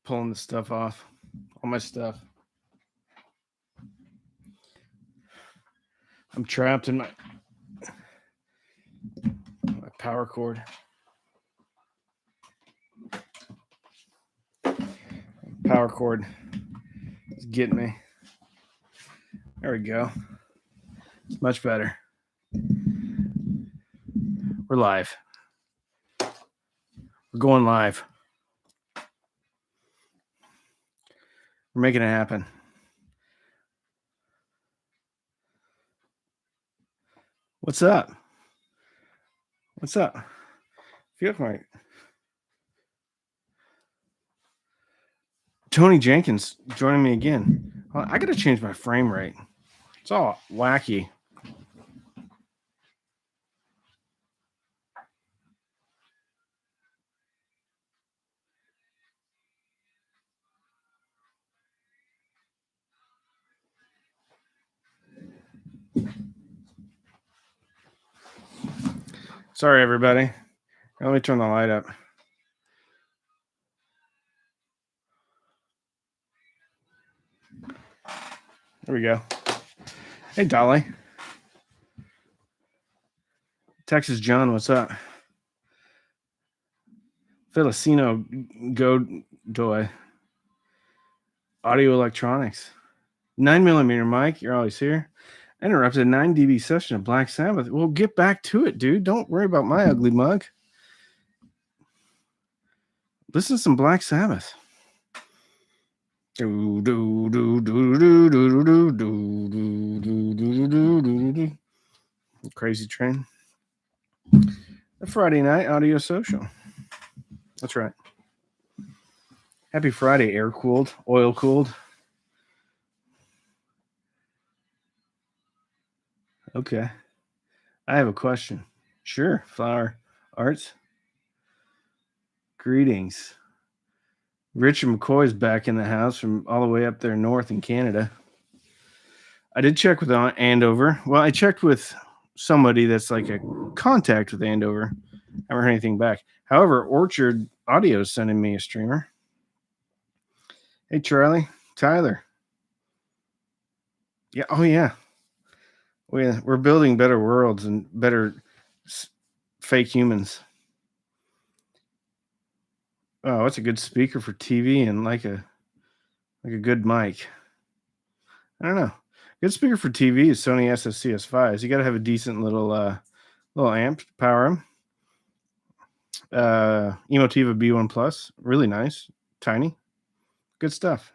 pulling the stuff off. All my stuff. I'm trapped in my power cord. Power cord is getting me. There we go. It's much better. We're live. We're going live. We're making it happen. What's up? What's up? Feel like Tony Jenkins joining me again. I got to change my frame rate. It's all wacky. Sorry, everybody. Let me turn the light up. There we go. Hey, Dolly. Texas John, what's up? Felicino Godoy. Audio electronics. 9mm mic, you're always here. Interrupted a 9 dB session of Black Sabbath. We'll get back to it, dude. Don't worry about my ugly mug. Listen to some Black Sabbath. Crazy Train. The Friday night audio social. That's right. Happy Friday, air cooled, oil cooled. Okay. I have a question. Sure. Flower Arts. Greetings. Richard McCoy's back in the house from all the way up there north in Canada. I did check with Andover. Well, I checked with somebody that's like a contact with Andover. I haven't heard anything back. However, Orchard Audio is sending me a streamer. Hey, Charlie. Tyler. Yeah. Oh, yeah. We're building better worlds and better fake humans. Oh, it's a good speaker for TV and like a good mic. I don't know. Good speaker for TV is Sony SSCS5s. You got to have a decent little amp to power them. Emotiva B1 Plus, really nice, tiny, good stuff.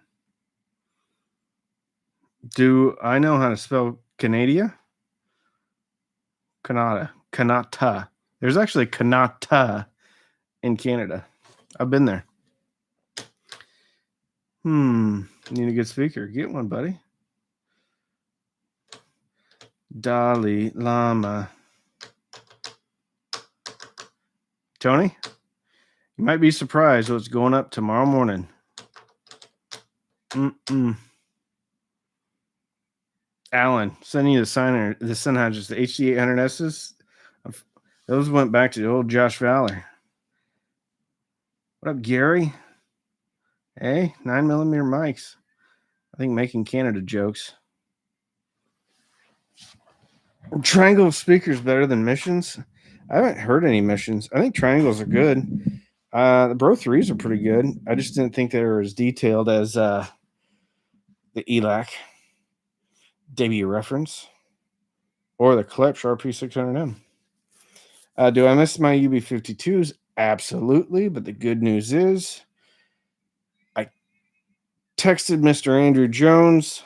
Do I know how to spell Canada? Kanata. There's actually Kanata in Canada. I've been there. Need a good speaker. Get one, buddy. Dalai Lama. Tony, you might be surprised what's going up tomorrow morning. Alan, sending you the Sennheisers, the HD800Ss. Those went back to the old Josh Fowler. What up, Gary? Hey, 9mm mics. I think making Canada jokes. Triangle speakers better than Missions? I haven't heard any Missions. I think Triangles are good. The Bro 3s are pretty good. I just didn't think they were as detailed as the ELAC debut reference or the Klepsch RP600M. Do I miss my UB52s? Absolutely, but the good news is I texted Mr. Andrew Jones.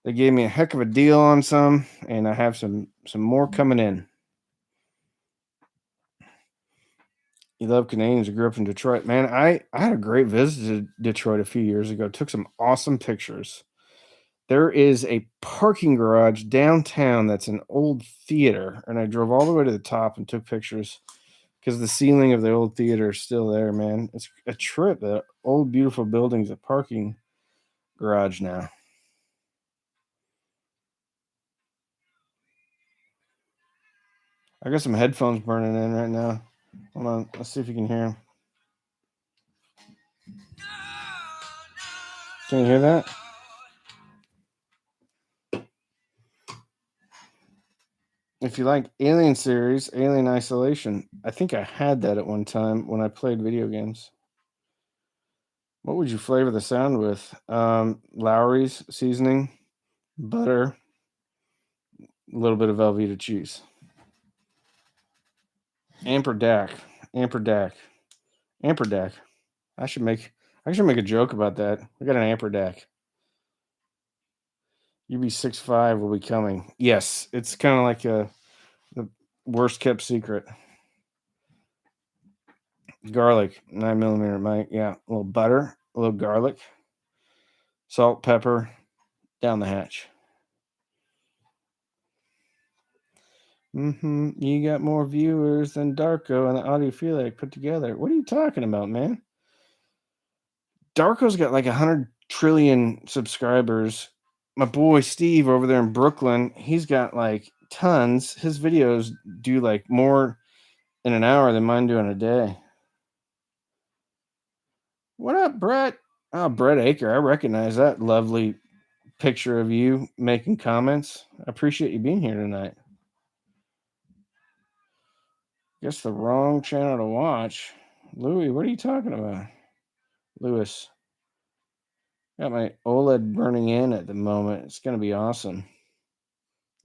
They gave me a heck of a deal on some, and I have some more coming in. You love Canadians. I grew up in Detroit. Man, I had a great visit to Detroit a few years ago. Took some awesome pictures. There is a parking garage downtown that's an old theater, and I drove all the way to the top and took pictures because the ceiling of the old theater is still there, man. It's a trip. The old, beautiful building's a parking garage now. I got some headphones burning in right now. Hold on. Let's see if you can hear them. Can you hear that? If you like Alien series, Alien Isolation, I think I had that at one time when I played video games. What would you flavor the sound with? Lowry's seasoning, butter, a little bit of Velveeta cheese. Amperdack. Amperdack. Amperdack. I should make a joke about that. I got an Amperdack. UB65 will be coming. Yes, it's kind of like the worst kept secret. Garlic, 9 millimeter, Mike. Yeah, a little butter, a little garlic, salt, pepper, down the hatch. You got more viewers than Darko and the Audiophilic put together. What are you talking about, man? Darko's got like 100 trillion subscribers. My boy Steve over there in Brooklyn, he's got like tons. His videos do like more in an hour than mine do in a day. What up, Brett? Oh, Brett Aker. I recognize that lovely picture of you making comments. I appreciate you being here tonight. Guess the wrong channel to watch. Louis, what are you talking about? Lewis. Got my OLED burning in at the moment. It's going to be awesome.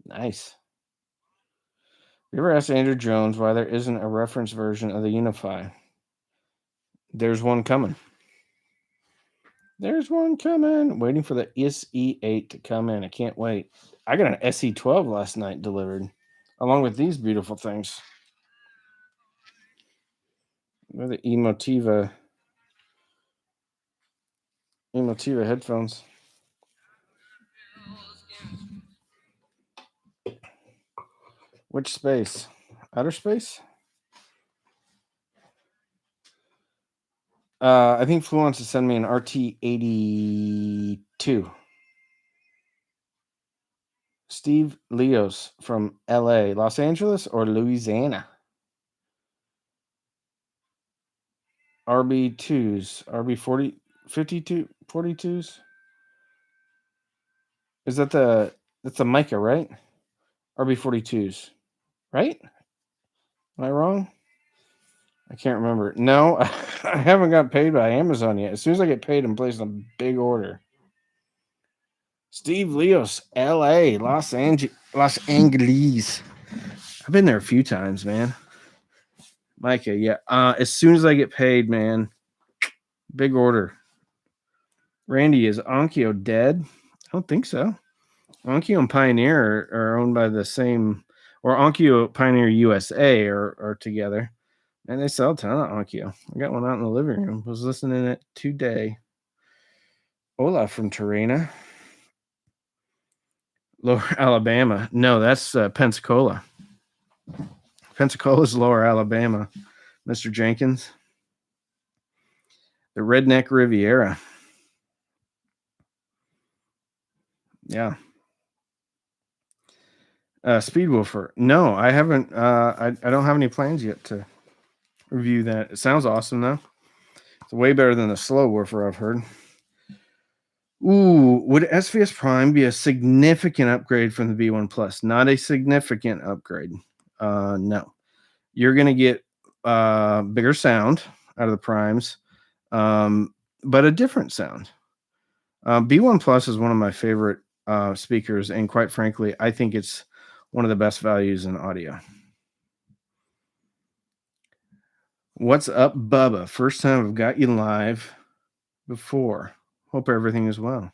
Nice. You ever asked Andrew Jones why there isn't a reference version of the Unify? There's one coming. There's one coming. Waiting for the SE8 to come in. I can't wait. I got an SE12 last night delivered, along with these beautiful things. They're the Emotiva headphones. Which space? Outer space? I think Flu wants to send me an RT82. Steve Leos from LA, Los Angeles, or Louisiana? RB2s, RB40, 52, 42s. Is that's the Mica, right? RB42s, right? Am I wrong? I can't remember. No, I haven't got paid by Amazon yet. As soon as I get paid, I'm placing a big order. Steve Leos, LA, Los Angeles. I've been there a few times, man. Micah, yeah. As soon as I get paid, man, big order. Randy, is Onkyo dead? I don't think so. Onkyo and Pioneer are owned by the same, or Onkyo Pioneer USA are together, and they sell a ton of Onkyo. I got one out in the living room. Was listening to it today. Hola from Torrena, Lower Alabama. No, that's Pensacola. Pensacola's Lower Alabama, Mr. Jenkins. The Redneck Riviera. Yeah. Speedwoofer. No, I haven't. I don't have any plans yet to review that. It sounds awesome, though. It's way better than the slow woofer I've heard. Ooh, would SVS Prime be a significant upgrade from the V1 Plus? Not a significant upgrade. No. You're going to get bigger sound out of the Primes, but a different sound. B1 Plus is one of my favorite speakers, and quite frankly, I think it's one of the best values in audio. What's up, Bubba? First time I've got you live before. Hope everything is well.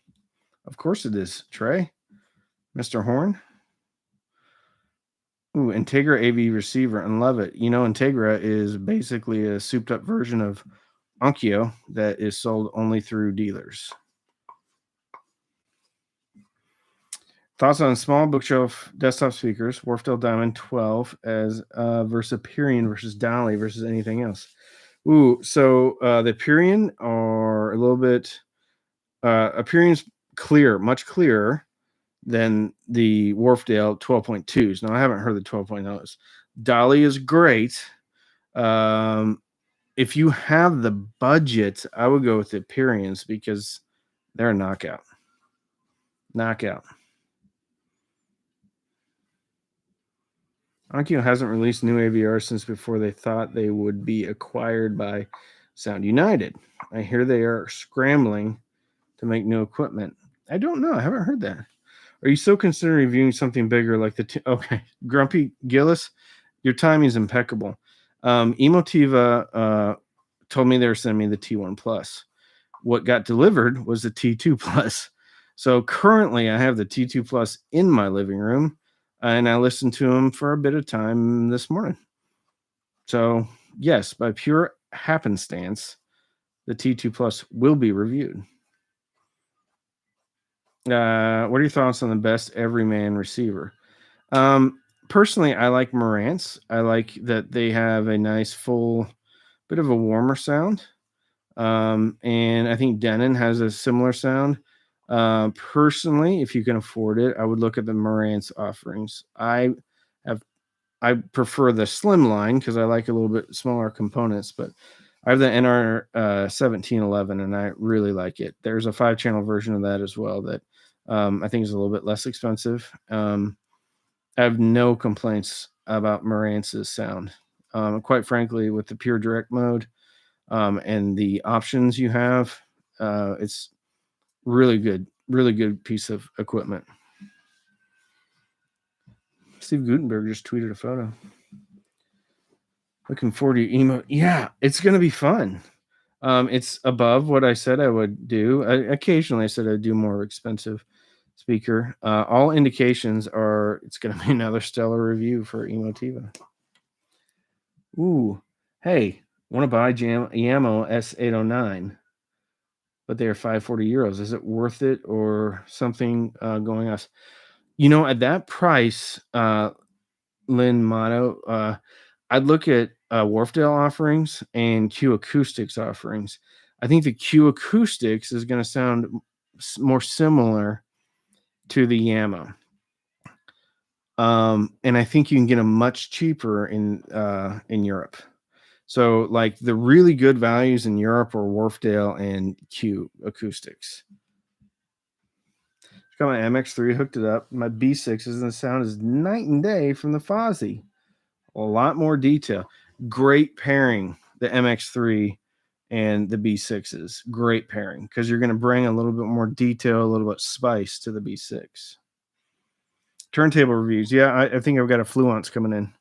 Of course it is, Trey. Mr. Horn. Ooh, Integra AV receiver, and love it. You know, Integra is basically a souped up version of Onkyo that is sold only through dealers. Thoughts on small bookshelf desktop speakers, Wharfdale Diamond 12 as versus Purion versus Dolly versus anything else. Ooh, so the Purion are a little bit, Purion's clear, much clearer than the Wharfdale 12.2s. Now, I haven't heard the 12.0s. Dolly is great. If you have the budget, I would go with the Purions because They're a knockout. Knockout. Onkyo hasn't released new AVR since before they thought they would be acquired by Sound United. I hear they are scrambling to make new equipment. I don't know. I haven't heard that. Are you still considering reviewing something bigger like the okay, Grumpy Gillis? Your timing is impeccable. Emotiva told me they were sending me the T1 Plus. What got delivered was the T2 Plus. So currently, I have the T2 Plus in my living room, and I listened to them for a bit of time this morning. So yes, by pure happenstance, the T2 Plus will be reviewed. What are your thoughts on the best everyman receiver? Personally, I like Marantz. I like that they have a nice full bit of a warmer sound. And I think Denon has a similar sound. Personally, if you can afford it, I would look at the Marantz offerings. I prefer the slim line because I like a little bit smaller components, but I have the NR 1711 and I really like it. There's a 5-channel version of that as well that I think is a little bit less expensive. I have no complaints about Marantz's sound. Quite frankly, with the pure direct mode and the options you have, it's really good piece of equipment. Steve Gutenberg just tweeted a photo. Looking forward to your emo. Yeah, it's going to be fun. It's above what I said I would do. Occasionally, I said I'd do more expensive speaker. All indications are it's going to be another stellar review for Emotiva. Ooh, hey, want to buy Yamo S809, but they are 540 euros. Is it worth it or something going else? At that price, Lynn Motto, I'd look at Wharfdale offerings and Q Acoustics offerings. I think the Q Acoustics is going to sound more similar to the Yamo. And I think you can get them much cheaper in Europe. So like the really good values in Europe are Wharfdale and Q Acoustics. Got my MX3, hooked it up. My B6s, and the sound is night and day from the Fozzy. A lot more detail. Great pairing, the MX3 and the B6s. Great pairing because you're going to bring a little bit more detail, a little bit spice to the B6. Turntable reviews. Yeah, I think I've got a Fluence coming in.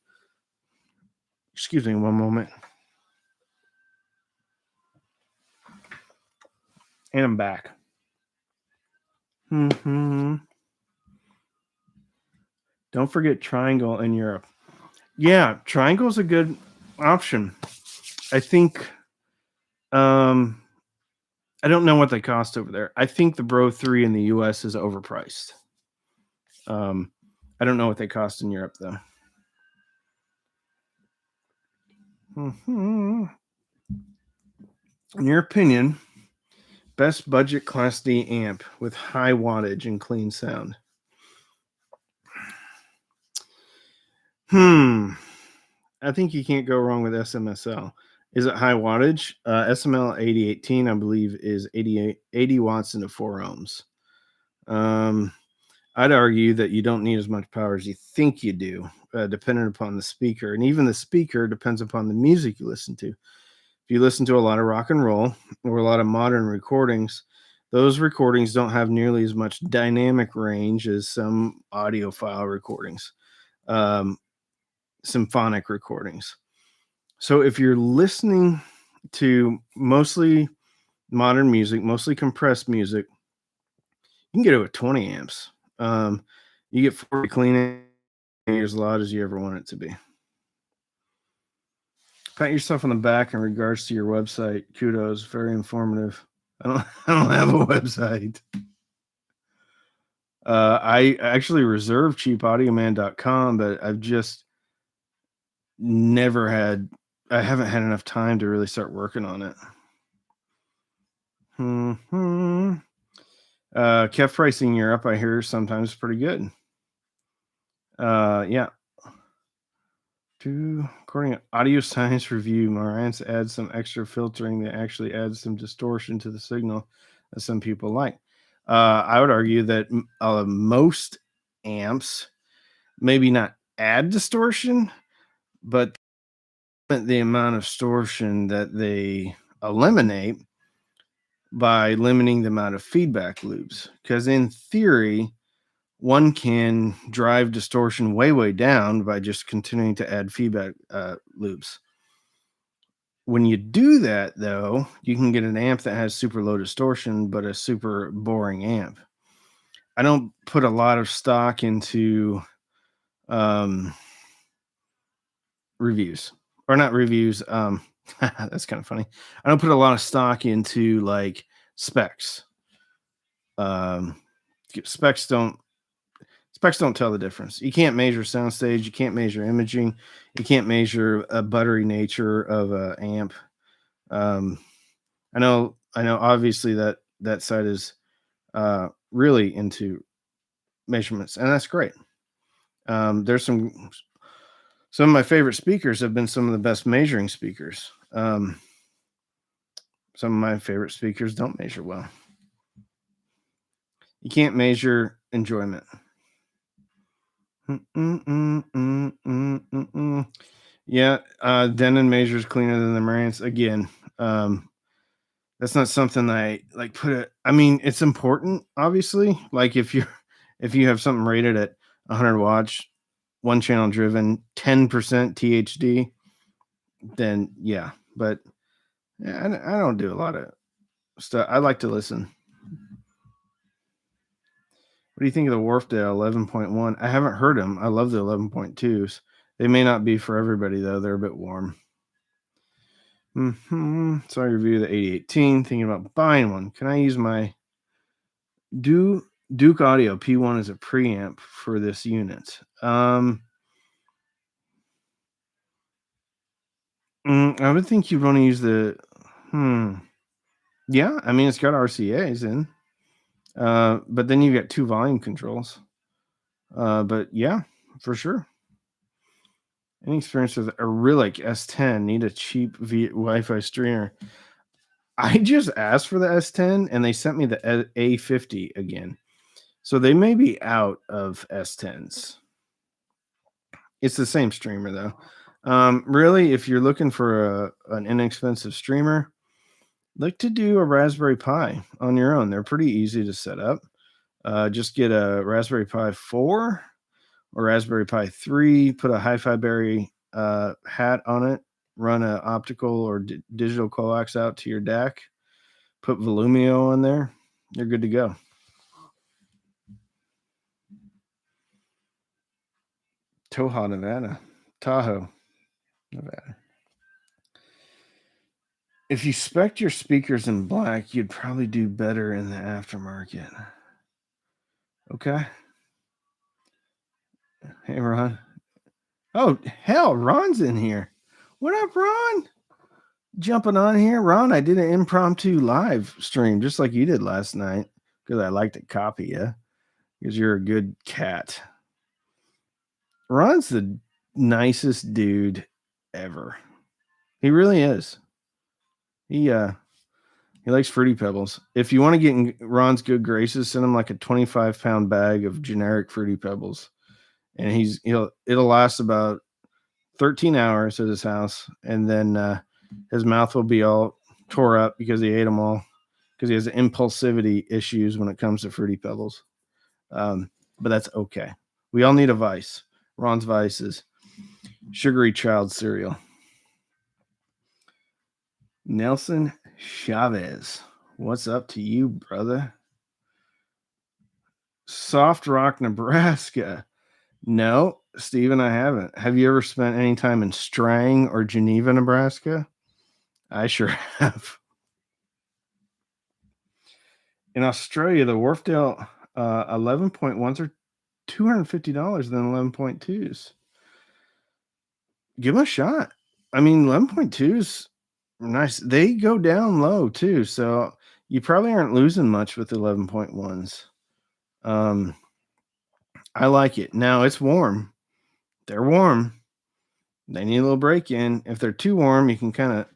Excuse me one moment. And I'm back. Mm-hmm. Don't forget Triangle in Europe. Yeah, Triangle is a good option. I think I don't know what they cost over there. I think the Bro 3 in the US is overpriced. I don't know what they cost in Europe though. Mm-hmm. In your opinion, best budget Class D amp with high wattage and clean sound? I think you can't go wrong with SMSL. Is it high wattage? SML 8018, I believe, is 80 watts into 4 ohms. I'd argue that you don't need as much power as you think you do, depending upon the speaker. And even the speaker depends upon the music you listen to. If you listen to a lot of rock and roll or a lot of modern recordings, those recordings don't have nearly as much dynamic range as some audiophile recordings, symphonic recordings. So if you're listening to mostly modern music, mostly compressed music, you can get over 20 amps. You get 40 clean as loud as you ever want it to be. Pat yourself on the back in regards to your website. Kudos, very informative. I don't have a website. I actually reserved cheapaudioman.com, but I've just I haven't had enough time to really start working on it. Kev pricing in Europe, I hear sometimes pretty good. Yeah. According to Audio Science Review, Marantz adds some extra filtering that actually adds some distortion to the signal that some people like. I would argue that most amps maybe not add distortion, but the amount of distortion that they eliminate by limiting the amount of feedback loops. Because in theory, one can drive distortion way down by just continuing to add feedback loops. When you do that, though, you can get an amp that has super low distortion, but a super boring amp. I don't put a lot of stock into um, reviews, or not reviews. That's kind of funny. I don't put a lot of stock into like specs. Um, specs don't Specs don't tell the difference. You can't measure soundstage. You can't measure imaging. You can't measure a buttery nature of a amp. Um, I know. Obviously, that side is really into measurements, and that's great. There's some of my favorite speakers have been some of the best measuring speakers. Some of my favorite speakers don't measure well. You can't measure enjoyment. Yeah, Denon measures cleaner than the Marantz. Again, that's not something I like put it. I mean, it's important, obviously. Like if you have something rated at 100 watts, one channel driven, 10% THD, then yeah. But yeah, I don't do a lot of stuff. I like to listen. What do you think of the Wharfdale 11.1? I haven't heard them. I love the 11.2s. They may not be for everybody though. They're a bit warm. So I review the 8018, thinking about buying one. Can I use my Duke Audio P1 as a preamp for this unit? I would think you'd want to use the. Yeah, I mean it's got RCA's in, but then you've got two volume controls. But yeah, for sure. Any experience with a Relic S10? Need a cheap Wi-Fi streamer? I just asked for the S10 and they sent me the A50 again. So they may be out of S10s. It's the same streamer though. Really, if you're looking for an inexpensive streamer, look to do a Raspberry Pi on your own. They're pretty easy to set up. Just get a Raspberry Pi 4 or Raspberry Pi 3, put a Hi-Fi Berry hat on it, run an optical or digital coax out to your DAC, put Volumio on there. You're good to go. Tahoe, Nevada. If you spec your speakers in black, you'd probably do better in the aftermarket. Okay. Hey, Ron. Oh, hell, Ron's in here. What up, Ron? Jumping on here. Ron, I did an impromptu live stream just like you did last night because I like to copy you because you're a good cat. Ron's the nicest dude ever. He really is. He likes Fruity Pebbles. If you want to get in Ron's good graces, send him like a 25-pound bag of generic Fruity Pebbles, and it'll last about 13 hours at his house, and then his mouth will be all tore up because he ate them all because he has impulsivity issues when it comes to Fruity Pebbles. But that's okay. We all need a vice. Ron's vice is sugary child cereal. Nelson Chavez, what's up to you, brother? Soft Rock, Nebraska. No, Steven, I haven't. Have you ever spent any time in Strang or Geneva, Nebraska? I sure have. In Australia, the Wharfdale 11.1s are $250 than 11.2s. Give them a shot. I mean, 11.2s are nice. They go down low too, so you probably aren't losing much with 11.1s. I like it. Now it's warm. They're warm. They need a little break in. If they're too warm, you can kind of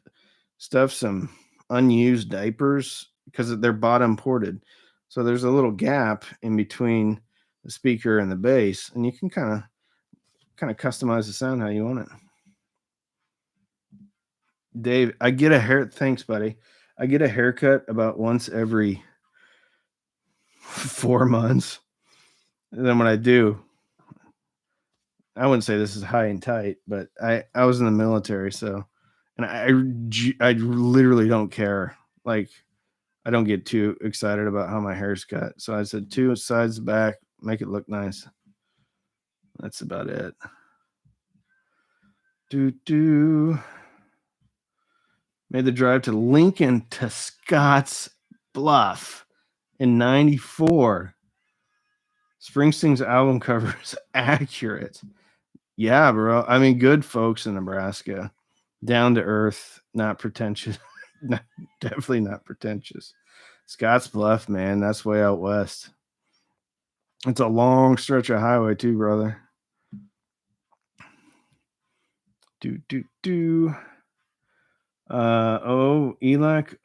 stuff some unused diapers because they're bottom ported. So there's a little gap in between the speaker and the bass, and you can kind of customize the sound how you want it. Dave, I get a hair. Thanks, buddy. I get a haircut about once every 4 months. And then when I do, I wouldn't say this is high and tight, but I was in the military, so and I literally don't care. Like I don't get too excited about how my hair's cut. So I said two sides back, make it look nice. That's about it. Made the drive to Lincoln to Scotts Bluff in '94. Springsteen's album cover is accurate. Yeah, bro. I mean, good folks in Nebraska. Down to earth, not pretentious. Definitely not pretentious. Scotts Bluff, man. That's way out west. It's a long stretch of highway, too, brother. ELAC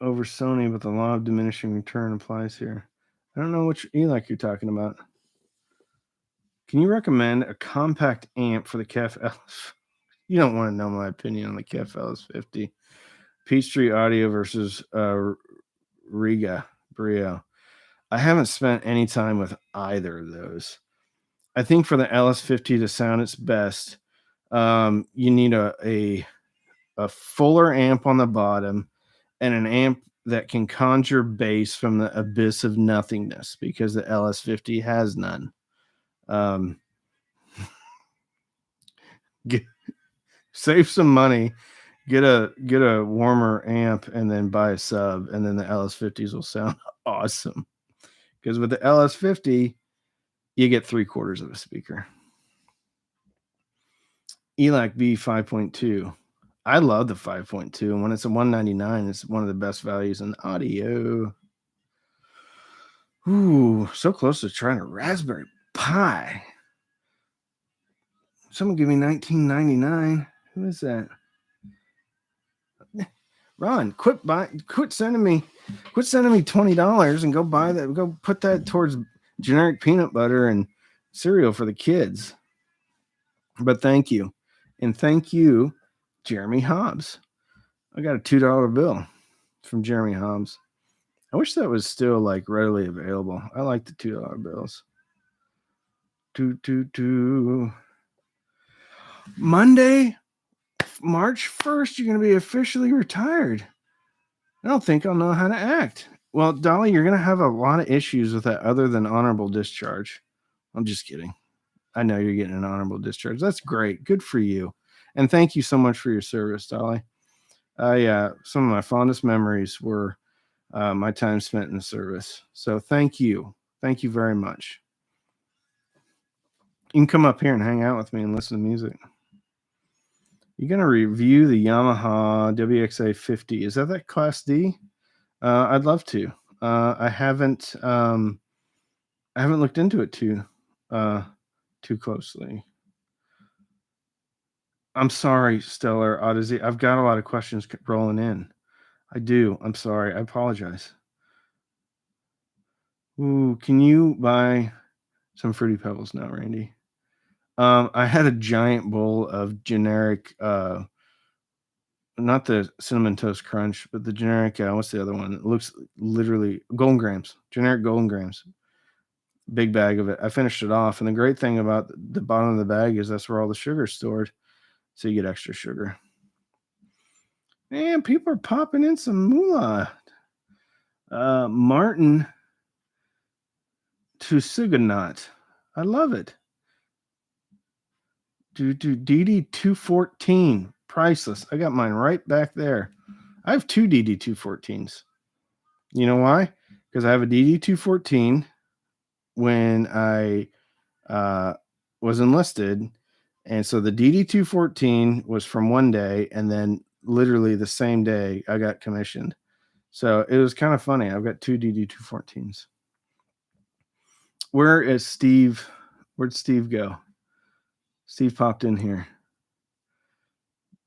over Sony, but the law of diminishing return applies here. I don't know which ELAC you're talking about. Can you recommend a compact amp for the KEF LS? You don't want to know my opinion on the KEF LS50. Peachtree Audio versus Riga Brio. I haven't spent any time with either of those. I think for the LS50 to sound its best, you need a fuller amp on the bottom and an amp that can conjure bass from the abyss of nothingness, because the LS50 has none. Save some money, get a warmer amp, and then buy a sub, and then the LS50s will sound awesome. Because with the LS50, you get 3/4 of a speaker. ELAC B 5.2. I love the 5.2, and when it's a 199, it's one of the best values in audio. Ooh, so close to trying a Raspberry Pi. Someone give me $19.99. Who is that? Ron, quit sending me $20 and go buy that. Go put that towards generic peanut butter and cereal for the kids. But thank you. And thank you, Jeremy Hobbs. I got a $2 bill from Jeremy Hobbs. I wish that was still like readily available. I like the $2 bills. Monday, March 1st, you're going to be officially retired. I don't think I'll know how to act. Well, Dolly, you're going to have a lot of issues with that other than honorable discharge. I'm just kidding. I know you're getting an honorable discharge. That's great. Good for you. And thank you so much for your service, Dolly. Some of my fondest memories were my time spent in the service. So thank you. Thank you very much. You can come up here and hang out with me and listen to music. You're going to review the Yamaha WXA 50. Is that Class D? I'd love to. I haven't looked into it too closely. I'm sorry, Stellar Odyssey. I've got a lot of questions rolling in. I do. I'm sorry. I apologize. Ooh, can you buy some Fruity Pebbles now, Randy? I had a giant bowl of generic, not the Cinnamon Toast Crunch, but the generic, what's the other one? It looks literally Golden Grams, generic Golden Grams. Big bag of it. I finished it off. And the great thing about the bottom of the bag is that's where all the sugar's stored. So you get extra sugar. Man, people are popping in some moolah. Martin to Suganot. I love it. DD214. Priceless. I got mine right back there. I have two DD214s. You know why? Because I have a DD214 when I was enlisted. And so the DD214 was from one day, and then literally the same day I got commissioned. So it was kind of funny. I've got two DD214s. Where is Steve? Where'd Steve go? Steve popped in here.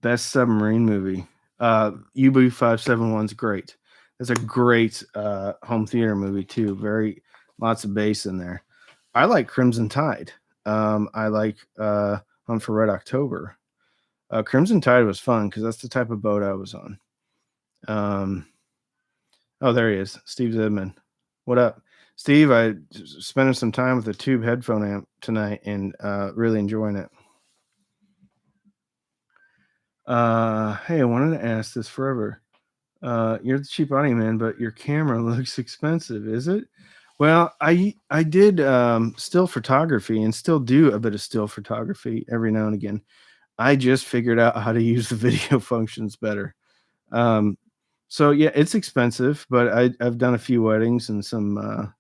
Best submarine movie. UB571's great. That's a great home theater movie too. Very lots of bass in there. I like Crimson Tide. I like Hunt for Red October. Crimson Tide was fun because that's the type of boat I was on. Oh, there he is, Steve Zedman. What up, Steve? I spending some time with the Tube headphone amp tonight and really enjoying it. Hey, I wanted to ask this forever. You're the cheap audio man, but your camera looks expensive. Is it? Well, I did still photography and still do a bit of still photography every now and again. I just figured out how to use the video functions better. So yeah, it's expensive, but I've done a few weddings and some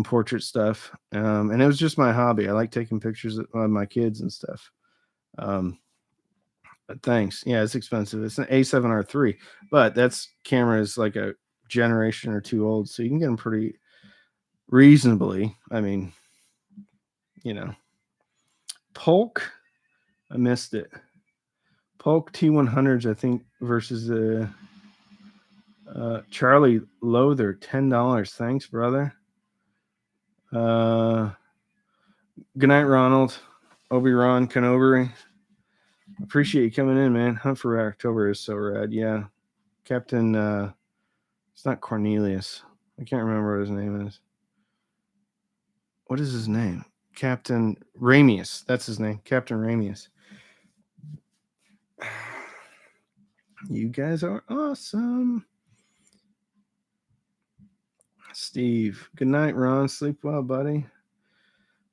portrait stuff. And it was just my hobby. I like taking pictures of my kids and stuff. Thanks. Yeah, it's expensive. It's an A7R3, but that's camera is like a generation or two old, so you can get them pretty reasonably. I mean, Polk. I missed it. Polk T100s, I think, versus the Charlie Loather, $10. Thanks, brother. Good night, Ronald. Obi-Ron Kenobi. Appreciate you coming in, man. Hunt for October is so rad. Yeah. Captain, it's not Cornelius. I can't remember what his name is. What is his name? Captain Ramius. That's his name. Captain Ramius. You guys are awesome. Steve. Good night, Ron. Sleep well, buddy.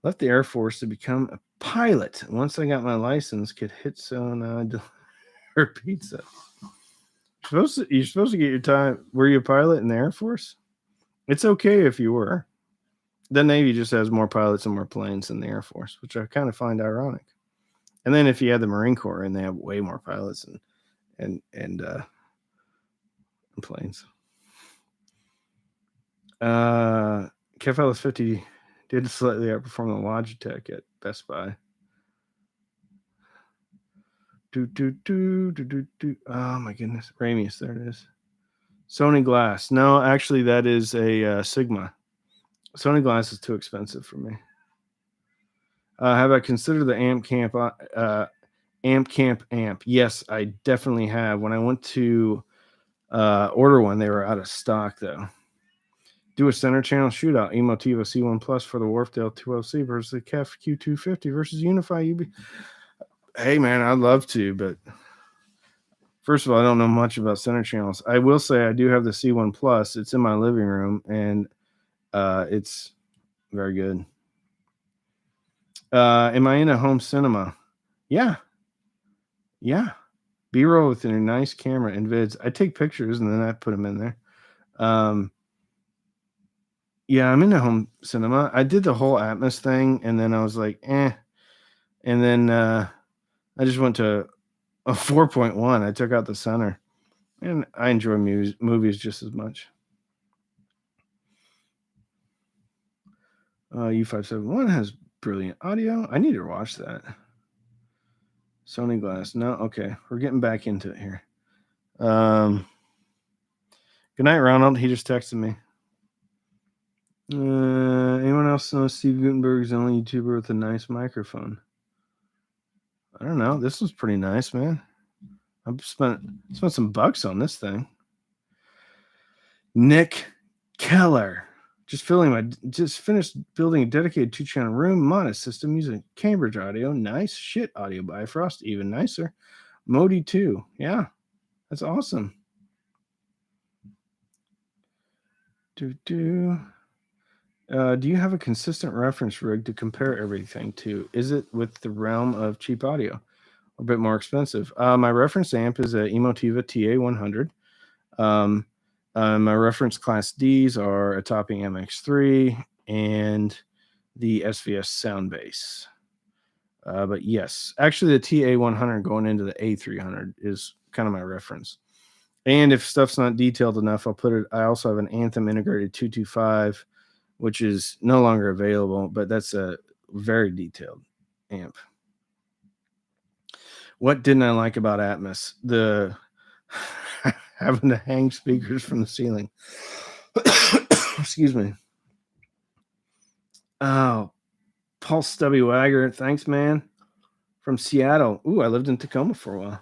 Left the Air Force to become a pilot. Once I got my license, could hit so now I deliver pizza. You're supposed to get your time. Were you a pilot in the Air Force? It's okay if you were. The Navy just has more pilots and more planes than the Air Force, which I kind of find ironic. And then if you had the Marine Corps, and they have way more pilots and planes. KFLS 50 did slightly outperform the Logitech at Best Buy. Oh my goodness, Ramius, there it is. Sony Glass. No, actually, that is a Sigma. Sony Glass is too expensive for me. Have I considered the Amp Camp amp? Yes, I definitely have. When I went to order one, they were out of stock though. Do a center channel shootout. Emotiva C1 Plus for the Wharfdale 2LC versus the KEF Q250 versus Unify UB. Hey man, I'd love to, but first of all, I don't know much about center channels. I will say I do have the C1 Plus. It's in my living room, and it's very good. Am I in a home cinema? Yeah. B-roll with a nice camera and vids. I take pictures and then I put them in there. Yeah, I'm in a home cinema. I did the whole Atmos thing, and then I was like, eh. And then I just went to a 4.1. I took out the center, and I enjoy movies just as much. U571 has brilliant audio. I need to watch that. Sony Glass. No, okay. We're getting back into it here. Good night, Ronald. He just texted me. Anyone else know Steve Gutenberg's the only YouTuber with a nice microphone? I don't know. This was pretty nice, man. I've spent some bucks on this thing. Nick Keller. Just finished building a dedicated 2-channel room, modest system using Cambridge audio. Nice shit audio Bifrost, even nicer. Modi 2. Yeah, that's awesome. Do you have a consistent reference rig to compare everything to? Is it with the realm of cheap audio? A bit more expensive. My reference amp is a Emotiva TA100. My reference class Ds are a Topping MX3 and the SVS Soundbase. But yes, actually the TA100 going into the A300 is kind of my reference. And if stuff's not detailed enough, I also have an Anthem integrated 225, which is no longer available, but that's a very detailed amp. What didn't I like about Atmos? The having to hang speakers from the ceiling. Excuse me. Oh, Paul Stubby Wagger, thanks, man. From Seattle. Ooh, I lived in Tacoma for a while.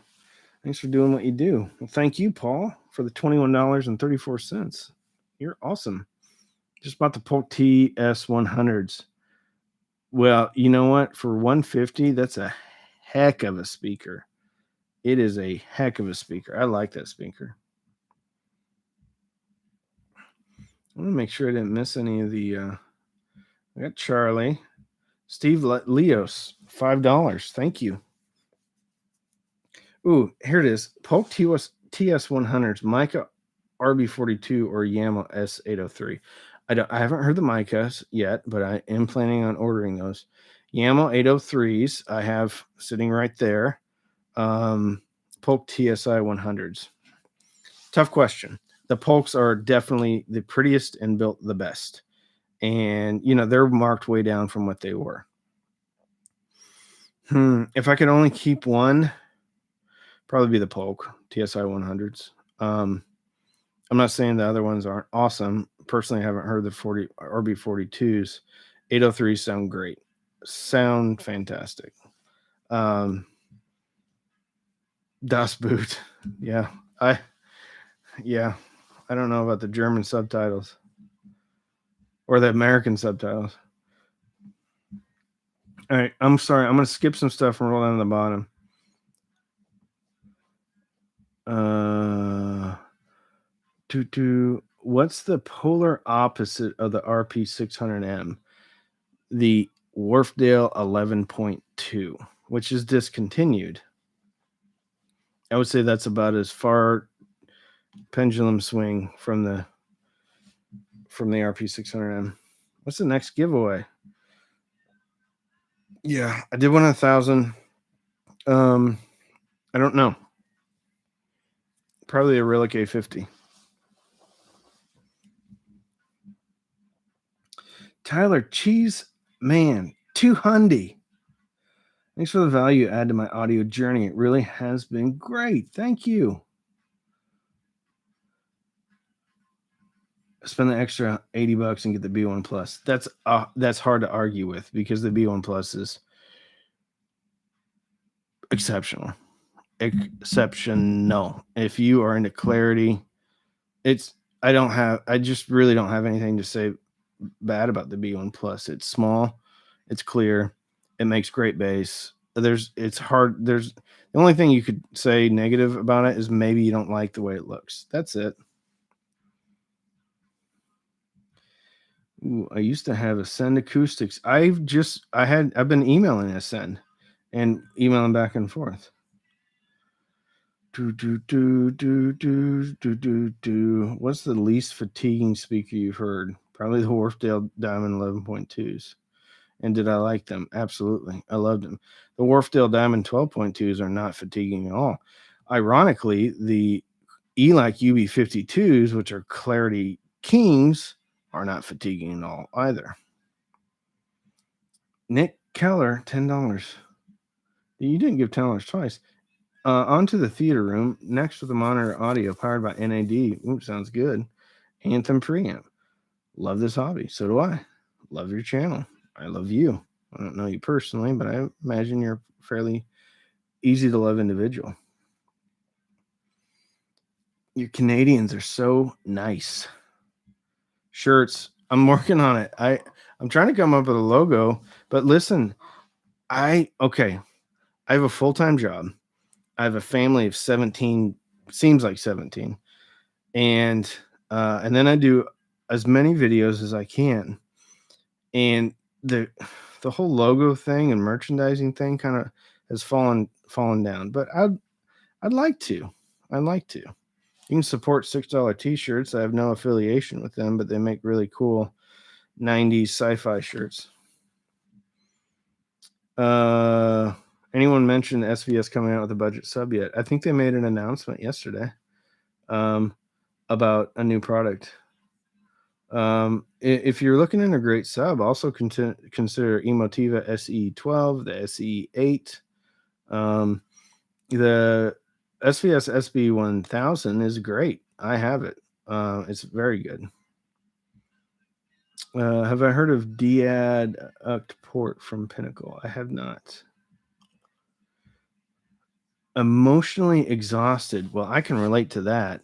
Thanks for doing what you do. Well, thank you, Paul, for the $21.34. You're awesome. Just bought the Polk TS100s. Well, you know what? For 150, that's a heck of a speaker. It is a heck of a speaker. I like that speaker. I want to make sure I didn't miss any of the. I got Charlie, Steve Leos, $5. Thank you. Ooh, here it is. Polk TS100s, Mica RB42 or Yamaha S803. I haven't heard the Micas yet, but I am planning on ordering those. Yamaha 803s I have sitting right there. Polk TSI 100s. Tough question. The Polks are definitely the prettiest and built the best. And, they're marked way down from what they were. If I could only keep one, probably be the Polk TSI 100s. I'm not saying the other ones aren't awesome. Personally, I haven't heard the RB42s. 803s sound great. Sound fantastic. Das Boot. Yeah. I don't know about the German subtitles or the American subtitles. All right. I'm sorry. I'm going to skip some stuff and roll down to the bottom. What's the polar opposite of the RP600M? The Wharfdale 11.2, which is discontinued. I would say that's about as far pendulum swing from the RP600M. What's the next giveaway? Yeah, I did 1,000. I don't know. Probably a Relic A50. Tyler Cheese Man, 200. Thanks for the value you add to my audio journey. It really has been great. Thank you. Spend the extra $80 and get the B1 Plus. That's hard to argue with because the B1 Plus is exceptional. If you are into clarity, I just really don't have anything to say bad about the B1 Plus. It's small, it's clear, it makes great bass. The only thing you could say negative about it is maybe you don't like the way it looks. That's it. Ooh, I used to have Ascend Acoustics. I've been emailing Ascend and emailing back and forth. What's the least fatiguing speaker you've heard? Probably the Wharfdale Diamond 11.2s. And did I like them? Absolutely. I loved them. The Wharfdale Diamond 12.2s are not fatiguing at all. Ironically, the ELAC UB52s, which are Clarity Kings, are not fatiguing at all either. Nick Keller, $10. You didn't give $10 twice. Onto the theater room, next with the monitor audio powered by NAD. Ooh, sounds good. Anthem preamp. Love this hobby. So do I. Love your channel. I love you. I don't know you personally, but I imagine you're a fairly easy to love individual. Your Canadians are so nice. Shirts. I'm working on it. I'm trying to come up with a logo, but listen, I have a full-time job. I have a family of 17, seems like 17. And then I do as many videos as I can. And the whole logo thing and merchandising thing kind of has fallen down. But I'd like to. You can support $6 t-shirts. I have no affiliation with them, but they make really cool 90s sci-fi shirts. Anyone mentioned SVS coming out with a budget sub yet? I think they made an announcement yesterday about a new product. If you're looking in a great sub, also consider Emotiva SE12, the SE8. The SVS SB1000 is great. I have it. It's very good. Have I heard of Diad Port from Pinnacle? I have not. Emotionally exhausted. Well, I can relate to that.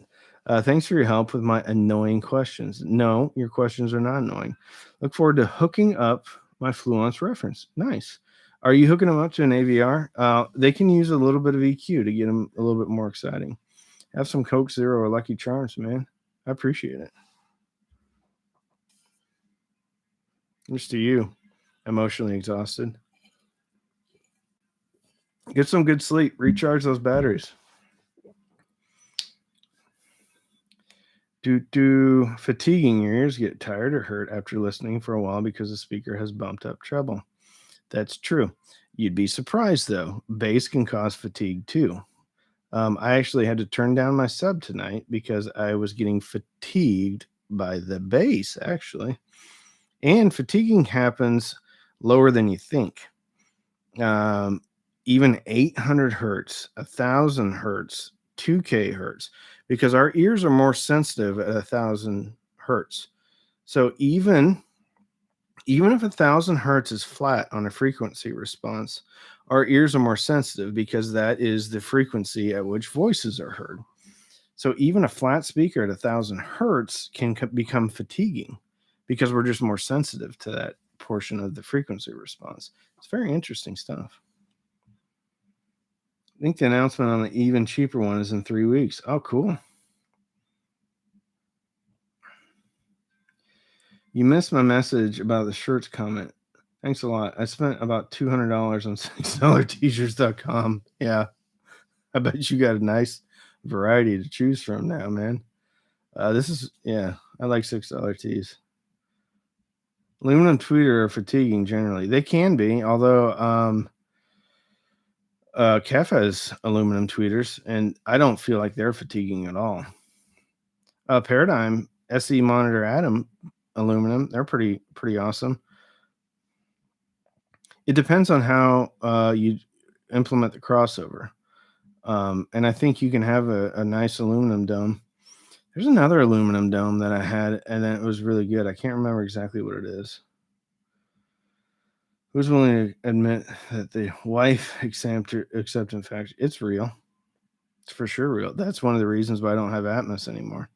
Thanks for your help with my annoying questions. No, your questions are not annoying. Look forward to hooking up my Fluence reference. Nice. Are you hooking them up to an AVR? They can use a little bit of EQ to get them a little bit more exciting. Have some Coke Zero or Lucky Charms, man. I appreciate it. Just to you, emotionally exhausted. Get some good sleep. Recharge those batteries. Do fatiguing your ears get tired or hurt after listening for a while because the speaker has bumped up treble? That's true. You'd be surprised though. Bass can cause fatigue too. I actually had to turn down my sub tonight because I was getting fatigued by the bass, actually. And fatiguing happens lower than you think. Um, Even 800 hertz, 1000 hertz, 2K hertz, because our ears are more sensitive at 1000 hertz. So even if 1000 hertz is flat on a frequency response, our ears are more sensitive because that is the frequency at which voices are heard. So even a flat speaker at 1000 hertz can become fatiguing because we're just more sensitive to that portion of the frequency response. It's very interesting stuff. I think the announcement on the even cheaper one is in 3 weeks. Oh, cool. You missed my message about the shirts comment. Thanks a lot. I spent about $200 on $6t-shirts.com. Yeah, I bet you got a nice variety to choose from now, man. I like $6 tees. Aluminum tweeter are fatiguing generally. They can be, although Kef has aluminum tweeters, and I don't feel like they're fatiguing at all. Paradigm SE Monitor Atom aluminum, they're pretty awesome. It depends on how you implement the crossover. And I think you can have a nice aluminum dome. There's another aluminum dome that I had, and then it was really good. I can't remember exactly what it is. Who's willing to admit that the wife acceptance factor? It's real. It's for sure real. That's one of the reasons why I don't have Atmos anymore.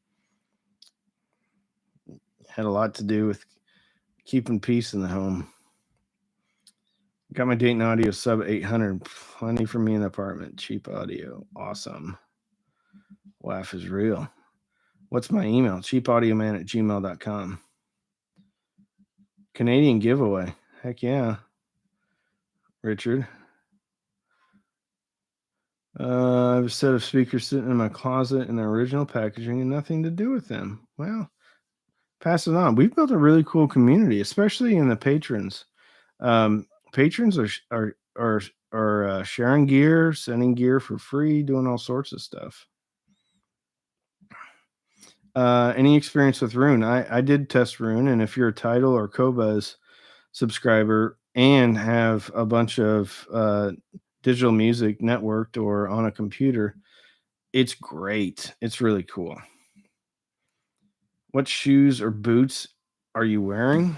It had a lot to do with keeping peace in the home. Got my Dayton Audio sub 800. Plenty for me in the apartment. Cheap audio. Awesome. WAF is real. What's my email? cheapaudioman@gmail.com. Canadian giveaway. Heck yeah. Richard. I have a set of speakers sitting in my closet in their original packaging and nothing to do with them. Well, pass it on. We've built a really cool community, especially in the patrons. Patrons are sharing gear, sending gear for free, doing all sorts of stuff. Any experience with Rune? I did test Rune, and if you're a Tidal or Cobuzz subscriber and have a bunch of digital music networked or on a computer, it's great. It's really cool. What shoes or boots are you wearing?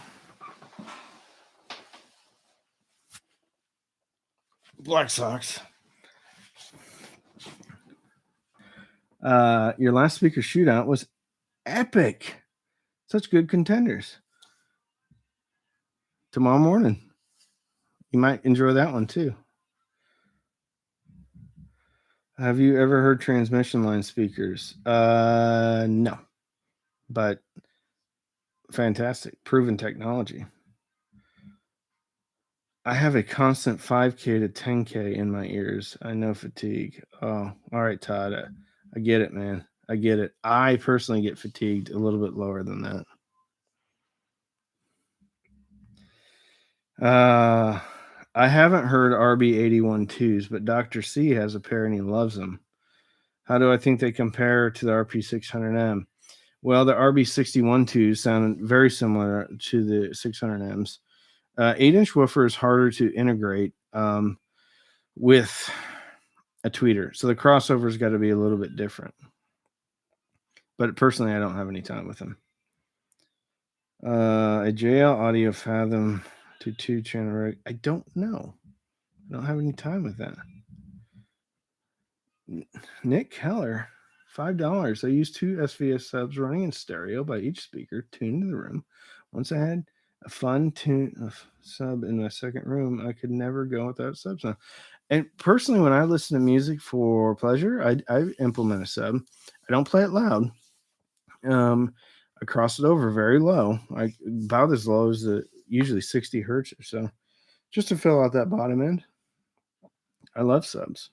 Black socks. Your last speaker shootout was epic. Such good contenders. Tomorrow morning, you might enjoy that one too. Have you ever heard transmission line speakers? No, but fantastic, proven technology. I have a constant 5K to 10K in my ears. I know fatigue. Oh, all right, Todd. I get it, man. I get it. I personally get fatigued a little bit lower than that. I haven't heard RB81.2s, but Dr. C has a pair and he loves them. How do I think they compare to the RP600M? Well, the RB61.2s sound very similar to the 600Ms. 8-inch woofer is harder to integrate with a tweeter, so the crossover's got to be a little bit different. But personally, I don't have any time with them. A JL Audio Fathom to 2 channel rig. I don't know. I don't have any time with that. Nick Keller, $5. I used 2 SVS subs running in stereo by each speaker, tuned to the room. Once I had a fun sub in my second room, I could never go without subs now. And personally, when I listen to music for pleasure, I implement a sub. I don't play it loud. I cross it over very low, like about as low as usually 60 hertz or so, just to fill out that bottom end. I love subs.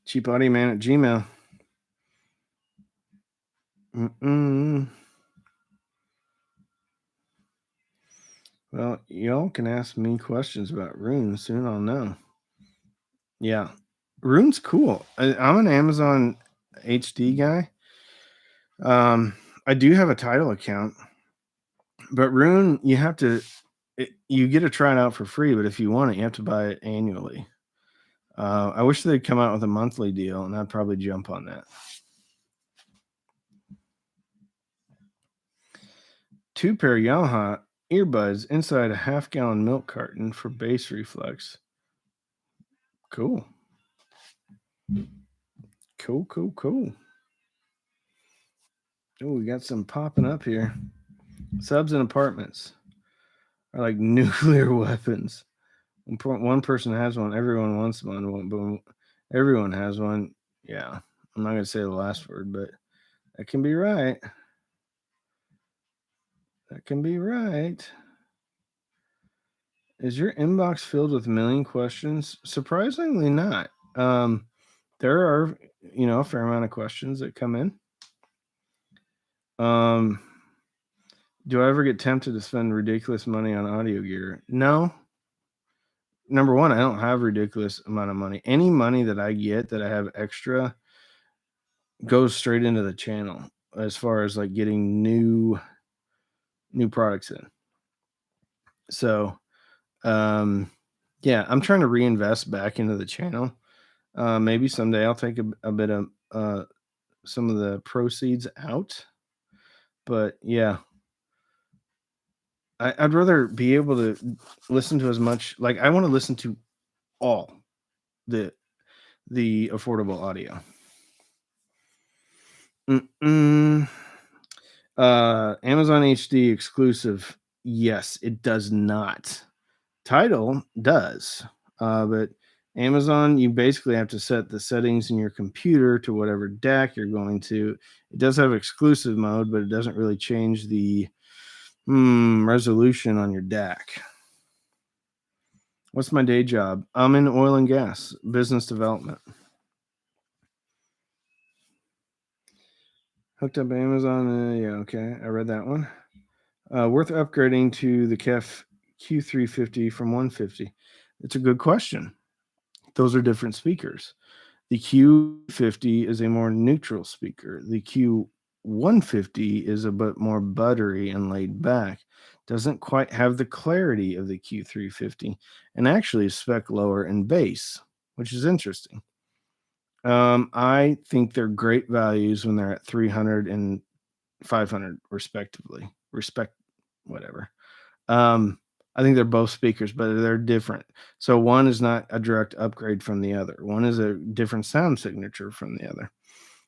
Cheap Audio Man at Gmail. Well, y'all can ask me questions about Rune. Soon I'll know. Yeah. Rune's cool. I'm an Amazon HD guy. I do have a title account, but Rune, you get to try it out for free, but if you want it, you have to buy it annually. I wish they'd come out with a monthly deal, and I'd probably jump on that. 2 pair Yamaha earbuds inside a half-gallon milk carton for bass reflex. Cool. Cool. Oh, we got some popping up here. Subs in apartments are like nuclear weapons. One person has one, everyone wants one. Boom, everyone has one. Yeah, I'm not gonna say the last word, but that can be right. That can be right. Is your inbox filled with a million questions? Surprisingly not. There are, a fair amount of questions that come in. Do I ever get tempted to spend ridiculous money on audio gear? No. Number one, I don't have ridiculous amount of money. Any money that I get that I have extra goes straight into the channel as far as like getting new products in. So, yeah, I'm trying to reinvest back into the channel. Maybe someday I'll take a bit of some of the proceeds out. But yeah, I'd rather be able to listen to as much. Like I want to listen to all the affordable audio. Amazon HD exclusive. Yes, it does not. Tidal does, but Amazon, you basically have to set the settings in your computer to whatever DAC you're going to. It does have exclusive mode, but it doesn't really change the resolution on your DAC. What's my day job? I'm in oil and gas, business development. Hooked up Amazon. Yeah, okay. I read that one. Worth upgrading to the KEF Q350 from 150? It's a good question. Those are different speakers. The Q50 is a more neutral speaker. The Q150 is a bit more buttery and laid back. Doesn't quite have the clarity of the Q350 and actually is spec lower in bass, which is interesting. I think they're great values when they're at 300 and 500 respectively. Whatever. I think they're both speakers, but they're different. So one is not a direct upgrade from the other. One is a different sound signature from the other.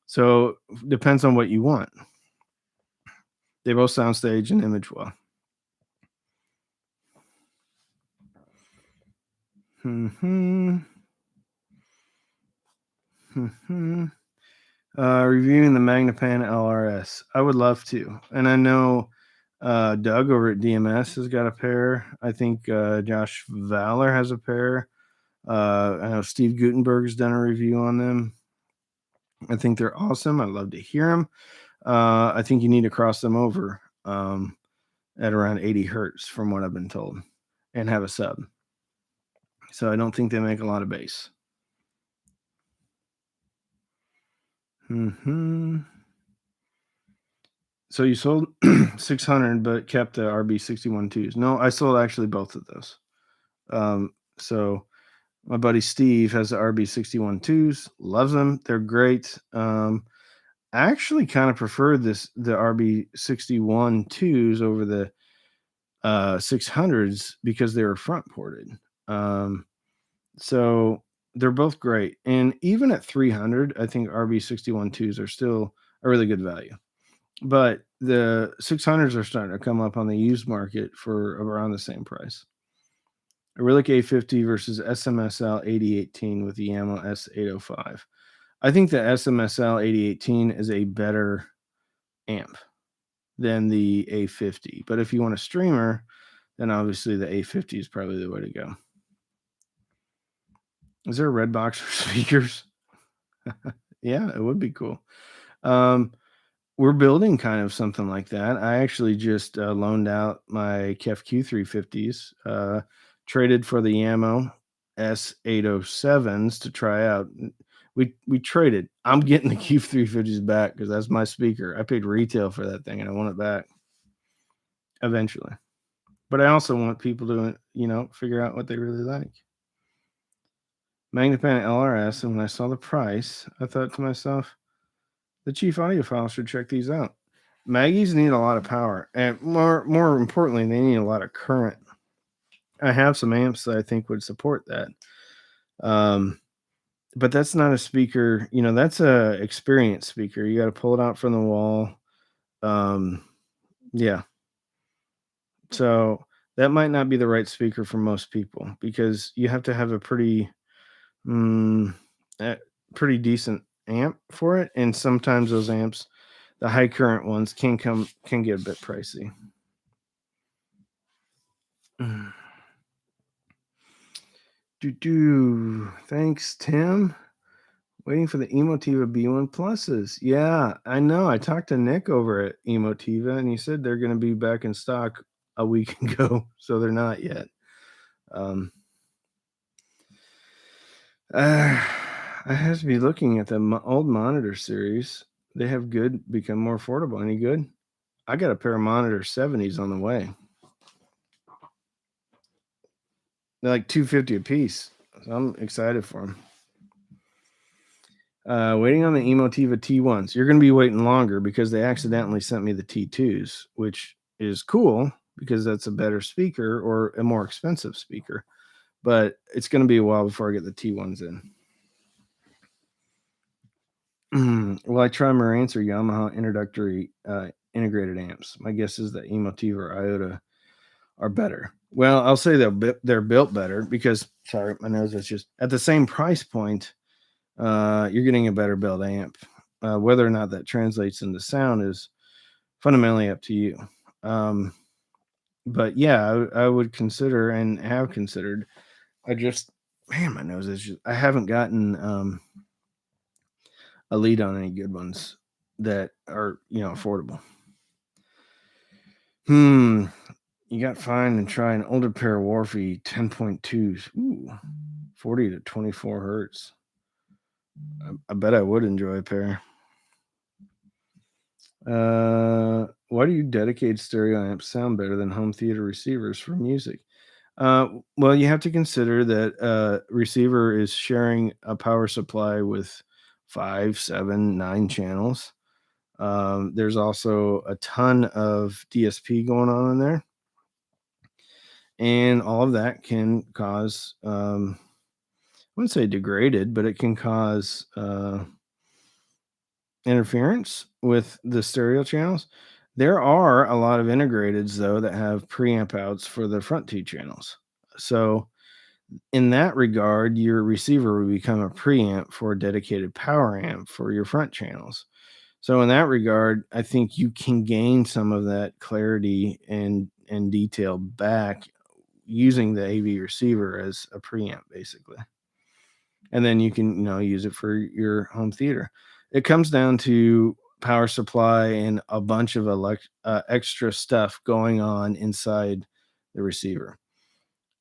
So depends on what you want. They both soundstage and image well. Reviewing the Magnapan LRS. I would love to. And I know Doug over at DMS has got a pair. I think Josh Valor has a pair. I know Steve Gutenberg's done a review on them. I think they're awesome. I'd love to hear them. I think you need to cross them over at around 80 hertz from what I've been told and have a sub. So I don't think they make a lot of bass. So you sold 600 but kept the RB61 twos. No, I sold actually both of those. So My buddy Steve has the RB61 2s, loves them. They're great. I actually kind of prefer the RB61 2s over the 600s because they were front ported. Um, so they're both great. And even at 300, I think RB61 2s are still a really good value. But the 600s are starting to come up on the used market for around the same price. A Relic A50 versus SMSL 8018 with the Yamaha S805. I think the SMSL 8018 is a better amp than the A50. But if you want a streamer, then obviously the A50 is probably the way to go. Is there a red box for speakers? Yeah, it would be cool. Um, we're building kind of something like that. I actually just loaned out my KEF Q350s, traded for the Yamo S807s to try out. We traded. I'm getting the Q350s back because that's my speaker. I paid retail for that thing and I want it back eventually. But I also want people to, figure out what they really like. Magnapan LRS, and when I saw the price, I thought to myself, the chief audiophile should check these out. Maggies need a lot of power, and more importantly, they need a lot of current. I have some amps that I think would support that. But that's not a speaker, that's a experience speaker. You got to pull it out from the wall. Yeah. So that might not be the right speaker for most people because you have to have a mm, pretty decent amp for it, and sometimes those amps, the high current ones, can get a bit pricey. Thanks, Tim. Waiting for the Emotiva B1 pluses. Yeah, I know. I talked to Nick over at Emotiva, and he said they're going to be back in stock a week ago, so they're not yet. I have to be looking at the old monitor series. They have become more affordable. Any good? I got a pair of monitor 70s on the way. They're like $250 a piece. So I'm excited for them. Waiting on the Emotiva T1s. You're going to be waiting longer because they accidentally sent me the T2s, which is cool because that's a better speaker or a more expensive speaker. But it's going to be a while before I get the T1s in. Will I try Marantz or Yamaha introductory integrated amps? My guess is that Emotiva or Iota are better. Well, I'll say they're built better because, sorry, my nose is just at the same price point. You're getting a better built amp. Whether or not that translates into sound is fundamentally up to you. But yeah, I would consider and have considered. My nose is just, I haven't gotten a lead on any good ones that are, affordable. You got fine and try an older pair of Warfy 10.2s. Ooh, 40 to 24 hertz. I bet I would enjoy a pair. Why do you dedicated stereo amps sound better than home theater receivers for music? Well, you have to consider that receiver is sharing a power supply with 5, 7, 9 channels. There's also a ton of DSP going on in there. And all of that can cause, I wouldn't say degraded, but it can cause interference with the stereo channels. There are a lot of integrateds, though, that have preamp outs for the front 2 channels. So in that regard, your receiver will become a preamp for a dedicated power amp for your front channels. So in that regard, I think you can gain some of that clarity and detail back using the AV receiver as a preamp, basically. And then you can, use it for your home theater. It comes down to power supply and a bunch of extra stuff going on inside the receiver.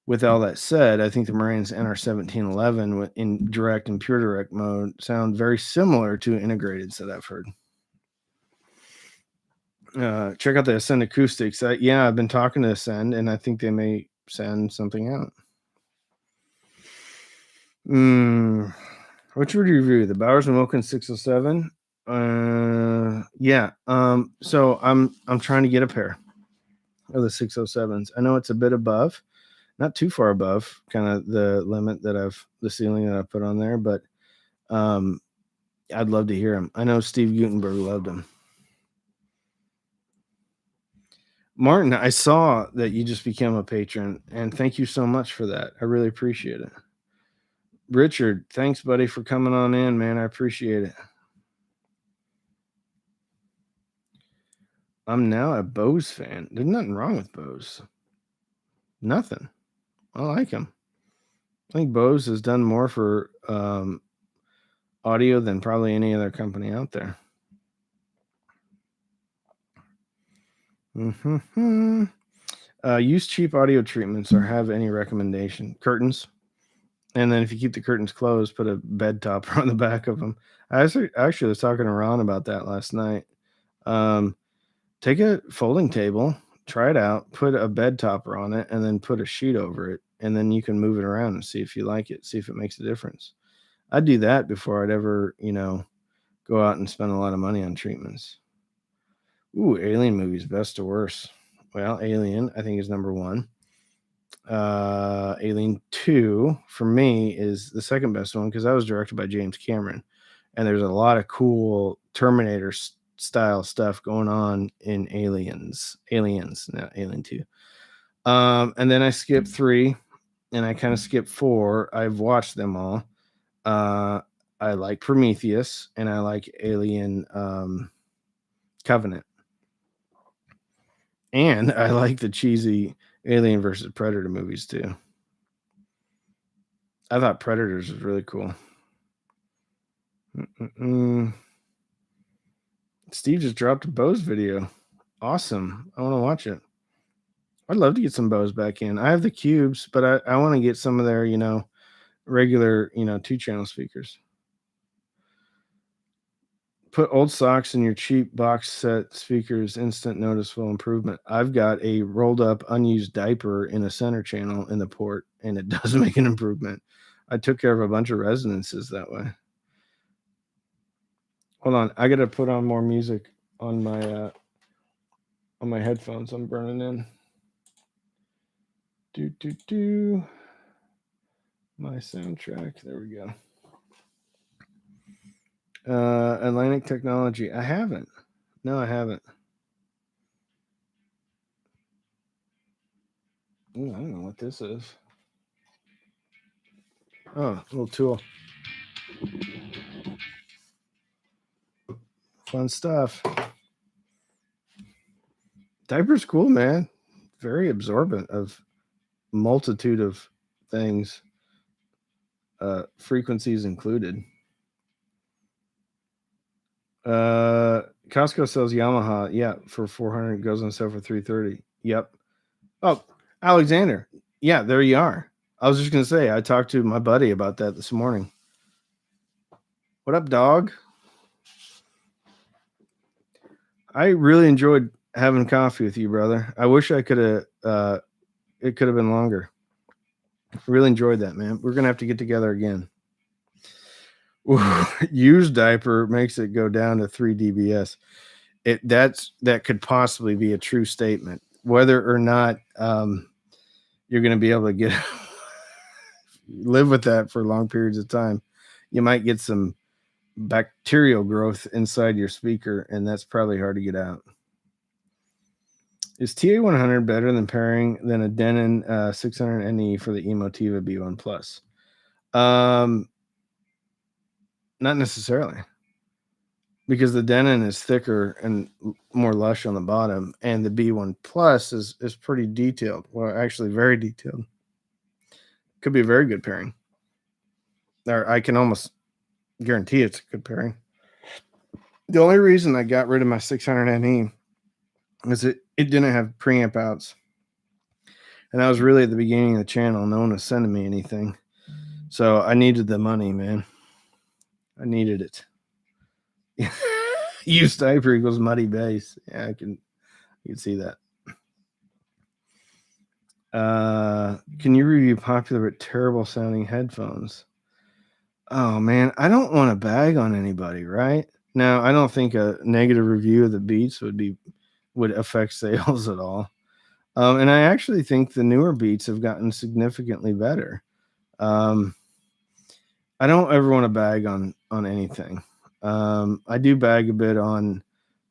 With all that said, I think the Marantz NR1711 in direct and pure direct mode sound very similar to integrateds that I've heard. Check out the Ascend Acoustics. I've been talking to Ascend, and I think they may send something out. Which would you review? The Bowers and Wilkins 607? Yeah. So I'm trying to get a pair of the 607s. I know it's a bit above, not too far above kind of the limit the ceiling that I put on there, but um I'd love to hear him. I know Steve Gutenberg loved him. Martin, I saw that you just became a patron, and thank you so much for that. I really appreciate it. Richard, thanks, buddy, for coming on in, man. I appreciate it. I'm now a Bose fan. There's nothing wrong with Bose. Nothing. I like him. I think Bose has done more for audio than probably any other company out there. Use cheap audio treatments or have any recommendation. Curtains. And then if you keep the curtains closed, put a bed topper on the back of them. I actually was talking to Ron about that last night. Take a folding table, try it out, put a bed topper on it, and then put a sheet over it. And then you can move it around and see if you like it, see if it makes a difference. I'd do that before I'd ever, go out and spend a lot of money on treatments. Ooh, Alien movies, best or worst? Well, Alien, I think, is number one. Alien 2 for me is the second best one because that was directed by James Cameron, and there's a lot of cool Terminator style stuff going on in Aliens, not Alien 2. And then I skipped 3, and I kind of skipped 4. I've watched them all. I like Prometheus, and I like Alien Covenant, and I like the cheesy Alien versus Predator movies too. I thought Predators was really cool. Steve just dropped a Bose video. Awesome. I want to watch it. I'd love to get some Bose back in. I have the Cubes, but I want to get some of their, regular, 2-channel speakers. Put old socks in your cheap box set speakers, instant noticeable improvement. I've got a rolled up unused diaper in a center channel in the port, and it does make an improvement. I took care of a bunch of resonances that way. Hold on, I gotta put on more music on my headphones. I'm burning in. My soundtrack. There we go. Atlantic Technology. I haven't. No, I haven't. Ooh, I don't know what this is. Oh, a little tool. Fun stuff. Diaper's cool, man. Very absorbent of multitude of things, frequencies included. Costco sells Yamaha, yeah, for 400. Goes on sale for 330. Yep. Oh, Alexander. Yeah, there you are. I was just gonna say I talked to my buddy about that this morning. What up, dog? I really enjoyed having coffee with you, brother. I wish I could have. It could have been longer. Really enjoyed that, man. We're gonna have to get together again. Ooh, used diaper makes it go down to 3 dBs. That could possibly be a true statement. Whether or not you're going to be able to get live with that for long periods of time, you might get some bacterial growth inside your speaker, and that's probably hard to get out. Is TA100 better than a Denon 600NE for the Emotiva B1 Plus? Not necessarily, because the Denon is thicker and more lush on the bottom, and the B1 Plus is pretty detailed. Well, actually, very detailed. Could be a very good pairing. Or I can almost guarantee it's a good pairing. The only reason I got rid of my 600NE is it didn't have preamp outs, and I was really at the beginning of the channel. No one was sending me anything, so I needed the money, man. I needed it. Used diaper equals muddy bass. Yeah, I can see that. Can you review popular but terrible sounding headphones? Oh man, I don't want to bag on anybody, right? Now, I don't think a negative review of the Beats would affect sales at all. And I actually think the newer Beats have gotten significantly better. Um, I don't ever want to bag on anything. I do bag a bit on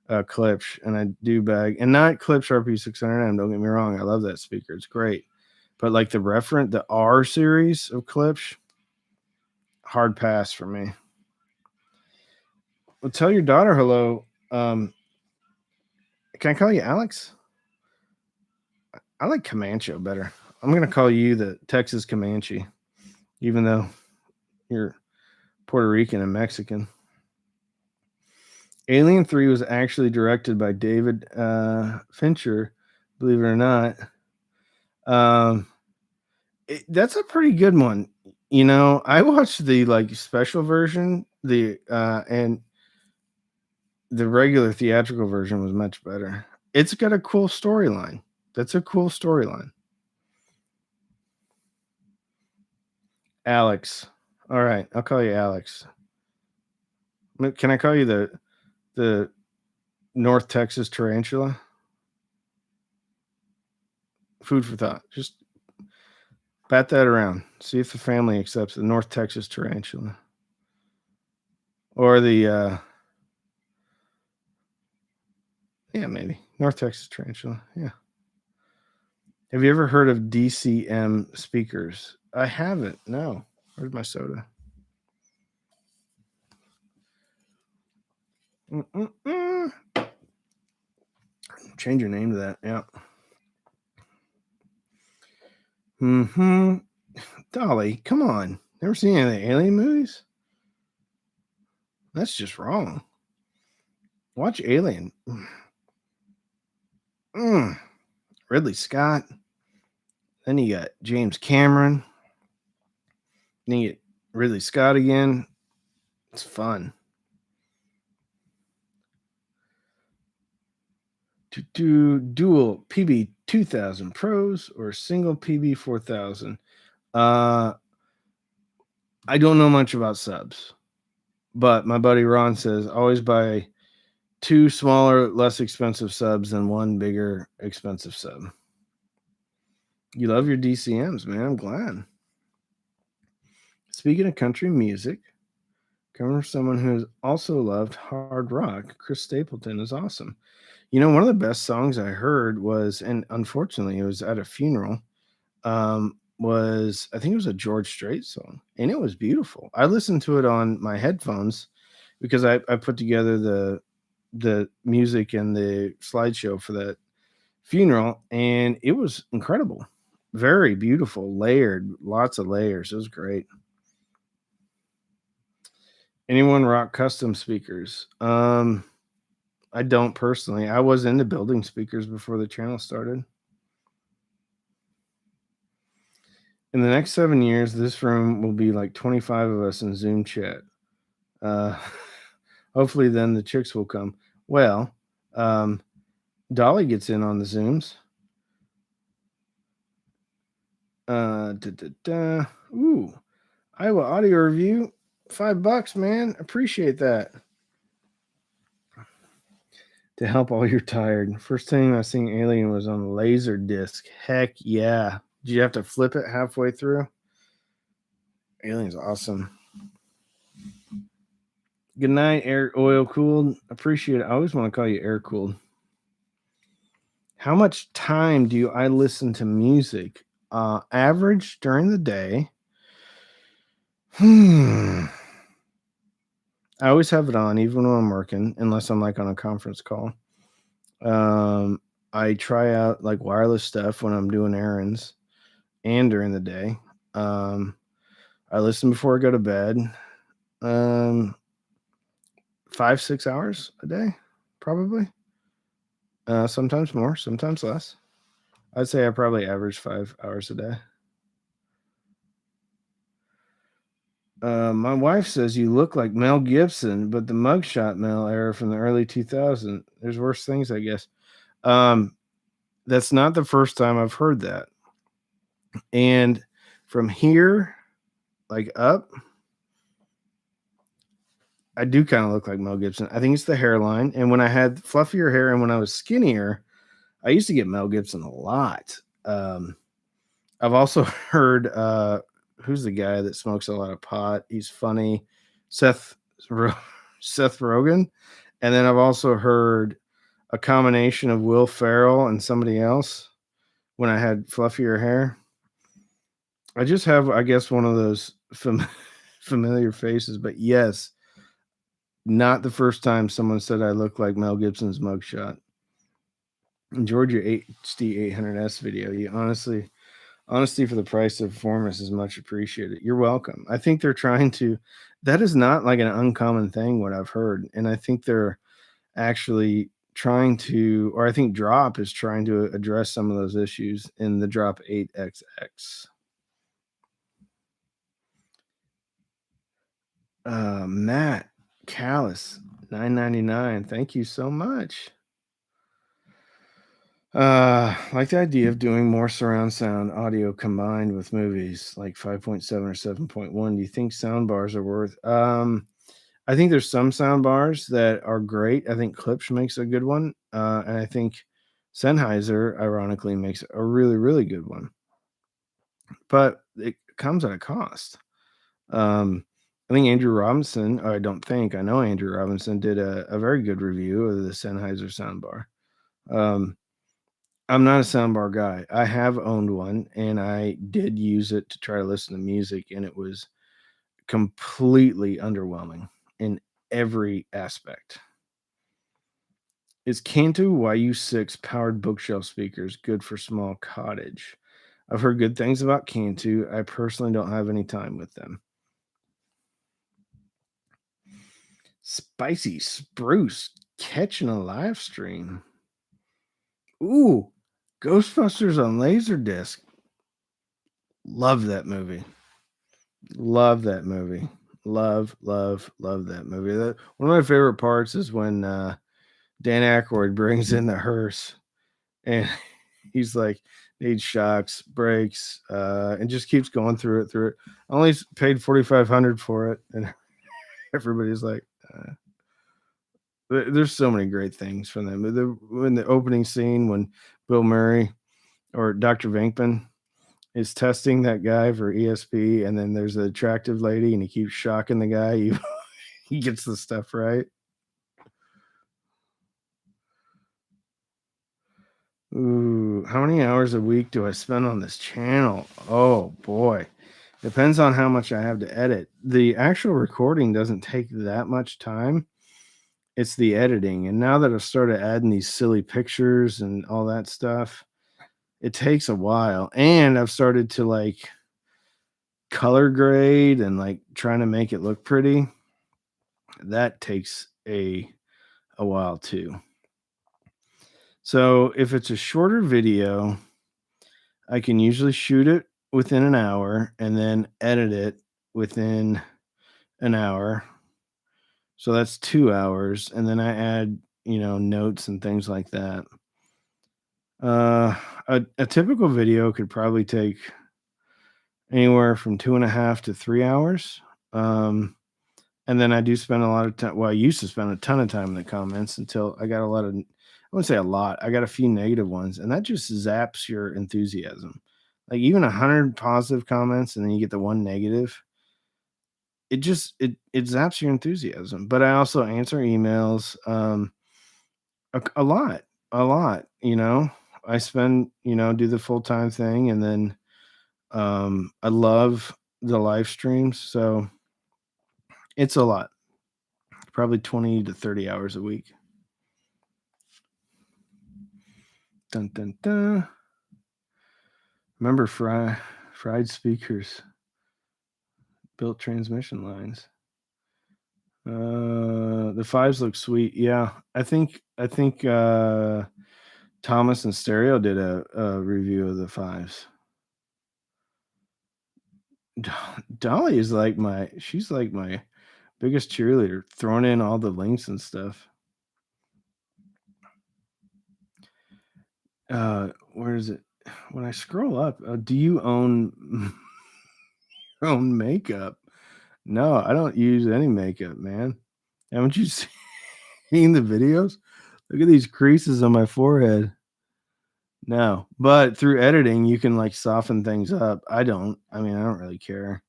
Klipsch, and I do bag, and not Klipsch RP600M. Don't get me wrong, I love that speaker; it's great. But like the R series of Klipsch, hard pass for me. Well, tell your daughter hello. Can I call you Alex? I like Comanche better. I'm gonna call you the Texas Comanche, even though you're Puerto Rican and Mexican. Alien 3 was actually directed by David Fincher, believe it or not. Um, that's a pretty good one. You know, I watched the like special version, and the regular theatrical version was much better. It's got a cool storyline. That's a cool storyline. Alex. All right, I'll call you Alex. Can I call you the North Texas tarantula? Food for thought. Just bat that around. See if the family accepts the North Texas tarantula or the yeah, maybe North Texas tarantula. Yeah. Have you ever heard of DCM speakers? I haven't. No. Where's my soda? Mm-mm-mm. Change your name to that. Yeah. Mm-hmm. Dolly, come on. Never seen any of the Alien movies? That's just wrong. Watch Alien. Mm. Ridley Scott. Then you got James Cameron. Then you get Ridley Scott again. It's fun. To do dual PB 2000 Pros or single PB 4000. I don't know much about subs, but my buddy Ron says always buy two smaller, less expensive subs than one bigger, expensive sub. You love your DCMs, man. I'm glad. Speaking of country music, coming from someone who has also loved hard rock, Chris Stapleton is awesome. You know, one of the best songs I heard was, and unfortunately, it was at a funeral. Was I think it was a George Strait song, and it was beautiful. I listened to it on my headphones because I put together the music and the slideshow for that funeral, and it was incredible, very beautiful, layered, lots of layers. It was great. Anyone rock custom speakers? I don't personally. I was into building speakers before the channel started. In the next 7 years, this room will be like 25 of us in Zoom chat. Uh, hopefully, then the chicks will come. Well, Dolly gets in on the Zooms. Ooh, Iowa audio review, $5, man. Appreciate that. To help all you're tired. First time I seen Alien was on laser disc. Heck yeah. Did you have to flip it halfway through? Alien's awesome. Good night, air oil cooled. Appreciate it. I always want to call you air cooled. How much time do I listen to music? Average during the day. I always have it on, even when I'm working, unless I'm like on a conference call. I try out like wireless stuff when I'm doing errands and during the day. I listen before I go to bed. 5-6 hours a day, probably. Sometimes more, sometimes less. I'd say I probably average 5 hours a day. My wife says you look like Mel Gibson, but the mugshot Mel era from the early 2000s. There's worse things, I guess. That's not the first time I've heard that. And from here, like up, I do kind of look like Mel Gibson. I think it's the hairline. And when I had fluffier hair and when I was skinnier, I used to get Mel Gibson a lot. I've also heard who's the guy that smokes a lot of pot? He's funny, Seth Seth Rogen. And then I've also heard a combination of Will Ferrell and somebody else when I had fluffier hair. I just have, I guess, one of those familiar faces. But yes, not the first time someone said I look like Mel Gibson's mugshot. Enjoyed your HD 800S video. You honesty for the price of performance is much appreciated. You're welcome. I think they're trying to. That is not like an uncommon thing. What I've heard, and I think they're actually trying to, or I think Drop is trying to address some of those issues in the Drop 8XX. Matt Callis, $9.99. Thank you so much. Like the idea of doing more surround sound audio combined with movies like 5.7 or 7.1. Do you think sound bars are worth? I think there's some sound bars that are great. I think Klipsch makes a good one. And I think Sennheiser, ironically, makes a really, really good one. But it comes at a cost. I think Andrew Robinson, or I don't think, I know Andrew Robinson did a very good review of the Sennheiser soundbar. I'm not a soundbar guy. I have owned one and I did use it to try to listen to music, and it was completely underwhelming in every aspect. Is Cantu YU6 powered bookshelf speakers good for small cottage? I've heard good things about Cantu. I personally don't have any time with them. Spicy Spruce catching a live stream. Ooh, Ghostbusters on Laserdisc. Love that movie. Love that movie. Love that movie. One of my favorite parts is when Dan Aykroyd brings in the hearse and he's like, needs shocks, brakes, and just keeps going through it. I only paid $4,500 for it, and everybody's like, there's so many great things from them. In the opening scene when Bill Murray or Dr. Venkman is testing that guy for ESP, and then there's an attractive lady, and he keeps shocking the guy. He gets the stuff right. Ooh, how many hours a week do I spend on this channel? Oh boy. Depends on how much I have to edit. The actual recording doesn't take that much time. It's the editing. And now that I've started adding these silly pictures and all that stuff, it takes a while. And I've started to like color grade and like trying to make it look pretty. That takes a while too. So if it's a shorter video, I can usually shoot it within an hour and then edit it within an hour. So that's 2 hours. And then I add, notes and things like that. A typical video could probably take anywhere from 2.5 to 3 hours. And then I do spend a lot of time. Well, I used to spend a ton of time in the comments until I got a lot of, I wouldn't say a lot. I got a few negative ones, and that just zaps your enthusiasm. Like even 100 positive comments, and then you get the one negative. It just it zaps your enthusiasm. But I also answer emails, a lot, a lot. I spend, do the full time thing, and then I love the live streams, so it's a lot. Probably 20 to 30 hours a week. Dun, dun, dun. Remember fried speakers, built transmission lines. The fives look sweet. Yeah, I think Thomas and Stereo did a review of the fives. Dolly is like she's like my biggest cheerleader, throwing in all the links and stuff. Where is it? When I scroll up, do you own own makeup? No, I don't use any makeup, man. Haven't you seen the videos? Look at these creases on my forehead. No, but through editing, you can like soften things up. I don't. I mean, I don't really care.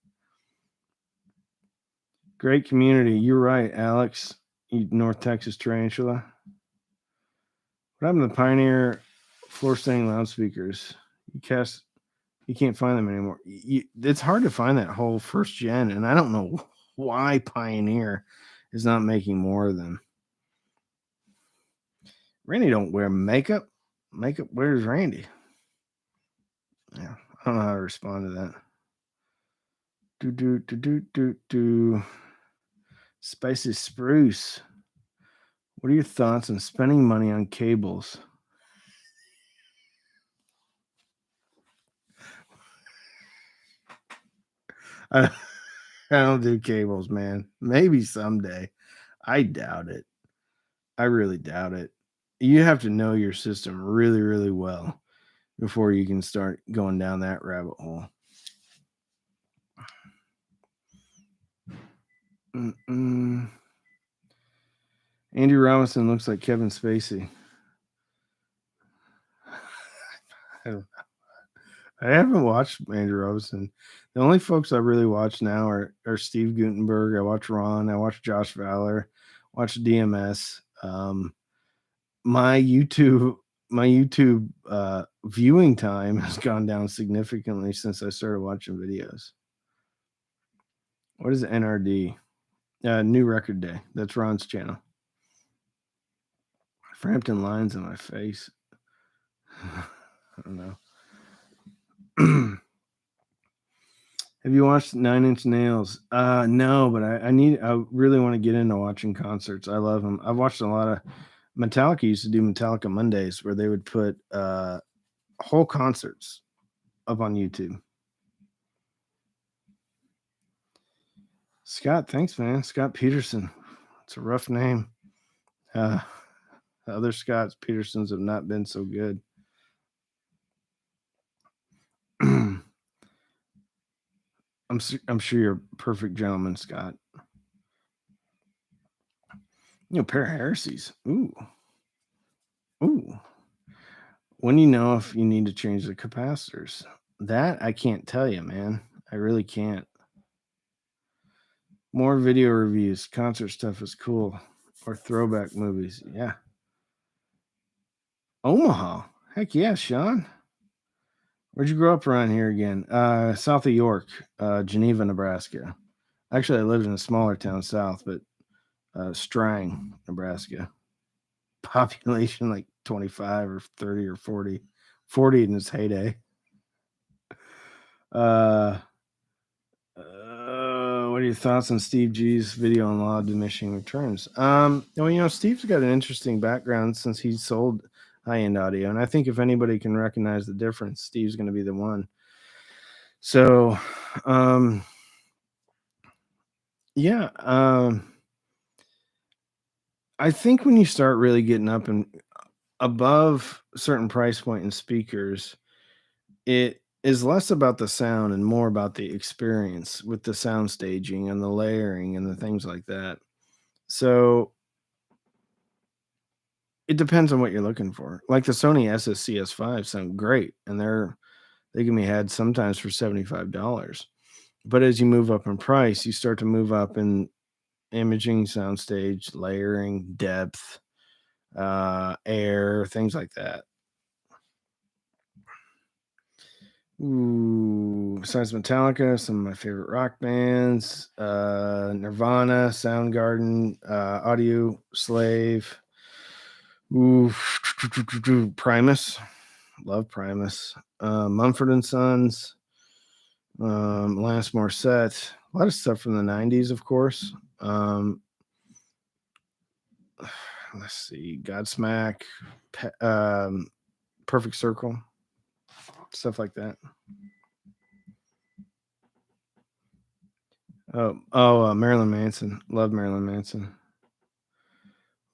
Great community. You're right, Alex. You North Texas tarantula. What happened to the Pioneer floor standing loudspeakers? You cast. You can't find them anymore. It's hard to find that whole first gen, and I don't know why Pioneer is not making more of them. Randy don't wear makeup. Makeup wears Randy. Yeah, I don't know how to respond to that. Do. Spicy spruce. What are your thoughts on spending money on cables? I, I don't do cables, man. Maybe someday. I doubt it. I really doubt it. You have to know your system really, really well before you can start going down that rabbit hole. Mm-mm. Andy Robinson looks like Kevin Spacey. I haven't watched Andrew Robinson. The only folks I really watch now are Steve Gutenberg. I watch Ron. I watch Josh Fowler. Watch DMS. My YouTube viewing time has gone down significantly since I started watching videos. What is NRD? New Record Day. That's Ron's channel. Frampton lines on my face. I don't know. Have you watched Nine Inch Nails? No, but I really want to get into watching concerts. I love them. I've watched a lot of Metallica. Used to do Metallica Mondays where they would put whole concerts up on YouTube. Scott, thanks, man. Scott Peterson. It's a rough name. Other Scotts Petersons have not been so good. I'm sure you're a perfect gentleman, Scott. You know, pair of heresies. Ooh. When you know if you need to change the capacitors, that I can't tell you, man. I really can't. More video reviews. Concert stuff is cool. Or throwback movies. Yeah. Omaha. Heck yeah, Sean. Where'd you grow up around here again? South of York, Geneva, Nebraska. Actually, I lived in a smaller town south, but Strang, Nebraska. Population like 25 or 30 or 40. 40 in its heyday. What are your thoughts on Steve G's video on law of diminishing returns? Well, Steve's got an interesting background since he sold high-end audio, and I think if anybody can recognize the difference, Steve's going to be the one. So, yeah, I think when you start really getting up and above a certain price point in speakers, it is less about the sound and more about the experience with the sound staging and the layering and the things like that. So it depends on what you're looking for. Like the Sony SSCS5 sound great, and they can be had sometimes for $75. But as you move up in price, you start to move up in imaging, soundstage, layering, depth, air, things like that. Ooh, besides Metallica, some of my favorite rock bands, Nirvana, Soundgarden, Audio Slave, ooh, Primus, love Primus, Mumford and Sons, Alanis Morissette, a lot of stuff from the 90s, of course. Let's see, Godsmack, Perfect Circle, stuff like that. Marilyn Manson. Love Marilyn Manson.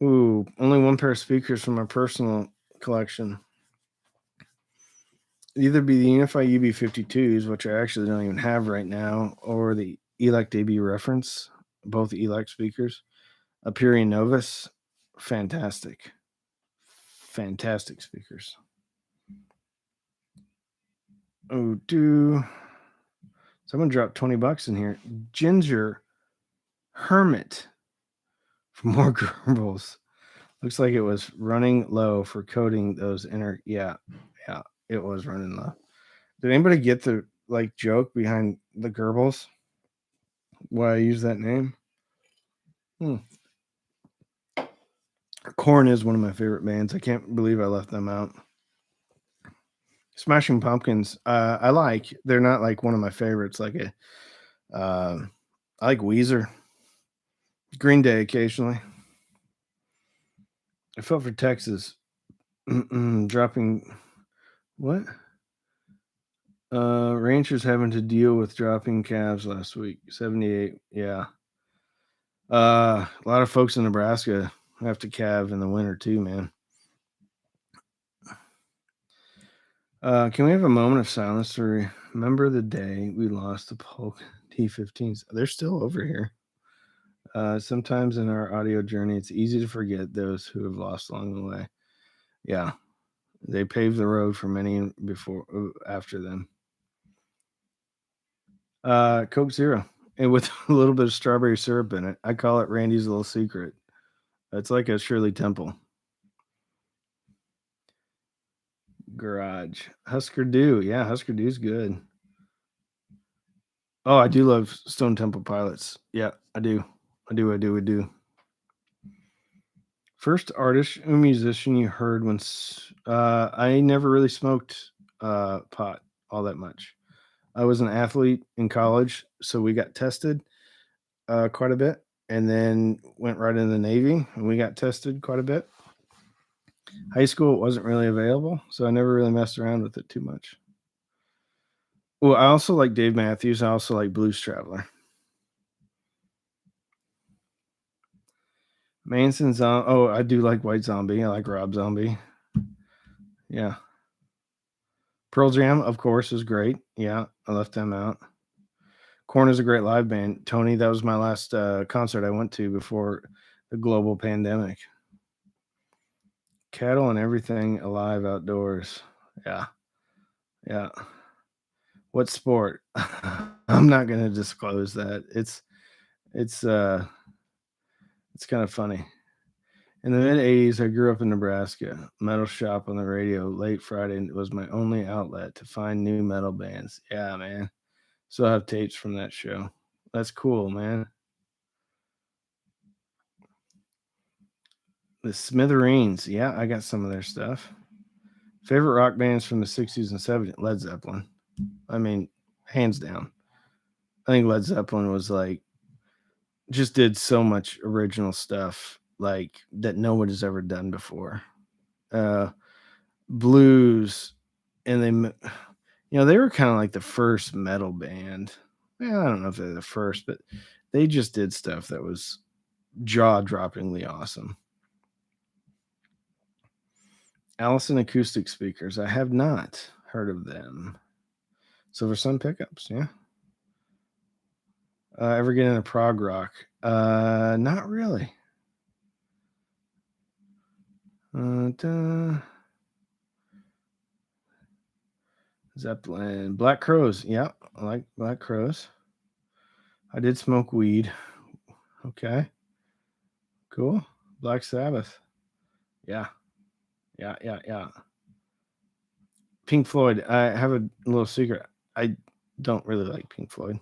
Ooh, only one pair of speakers from my personal collection. Either be the Unify UB52s, which I actually don't even have right now, or the Elect AB Reference, both Elect speakers. Aperion Novus, fantastic. Fantastic speakers. Oh, someone dropped $20 in here. Ginger Hermit for more Gerbils. Looks like it was running low for coding those inner. Yeah, it was running low. Did anybody get the joke behind the Gerbils? Why I use that name? Korn is one of my favorite bands. I can't believe I left them out. Smashing Pumpkins, I like. They're not like one of my favorites. I like Weezer, Green Day occasionally. I felt for Texas dropping what? Rangers having to deal with dropping Cavs last week. 78. Yeah. A lot of folks in Nebraska have to calve in the winter too, man. Can we have a moment of silence to remember the day we lost the Polk T-15s? They're still over here. Sometimes in our audio journey, it's easy to forget those who have lost along the way. Yeah, they paved the road for many after them. Coke Zero, and with a little bit of strawberry syrup in it. I call it Randy's little secret. It's like a Shirley Temple. Garage. Husker Du. Yeah, Husker Du's good. Oh, I do love Stone Temple Pilots. Yeah, I do. I do. First artist or musician you heard when I never really smoked pot all that much. I was an athlete in college, so we got tested quite a bit, and then went right in the Navy, and we got tested quite a bit. High school, it wasn't really available, so I never really messed around with it too much. Well, I also like Dave Matthews. I also like Blues Traveler. Manson's on. Oh, I do like White Zombie. I like Rob Zombie. Yeah. Pearl Jam, of course, is great. Yeah, I left them out. Korn is a great live band. Tony, that was my last concert I went to before the global pandemic. Cattle and everything alive outdoors. Yeah. Yeah. What sport? I'm not going to disclose that. It's kind of funny. In the mid 80s, I grew up in Nebraska. Metal Shop on the radio late Friday was my only outlet to find new metal bands. Yeah, man. Still have tapes from that show. That's cool, man. The Smithereens. Yeah, I got some of their stuff. Favorite rock bands from the 60s and 70s? Led Zeppelin. I mean, hands down. I think Led Zeppelin was just did so much original stuff that no one has ever done before. Blues, and they were kind of like the first metal band. Well, I don't know if they're the first, but they just did stuff that was jaw-droppingly awesome. Allison acoustic speakers. I have not heard of them. Silver Sun pickups, yeah. Ever get into prog rock? Not really. Zeppelin. Black Crows. Yeah, I like Black Crows. I did smoke weed. Okay. Cool. Black Sabbath. Yeah. Yeah. Pink Floyd. I have a little secret. I don't really like Pink Floyd.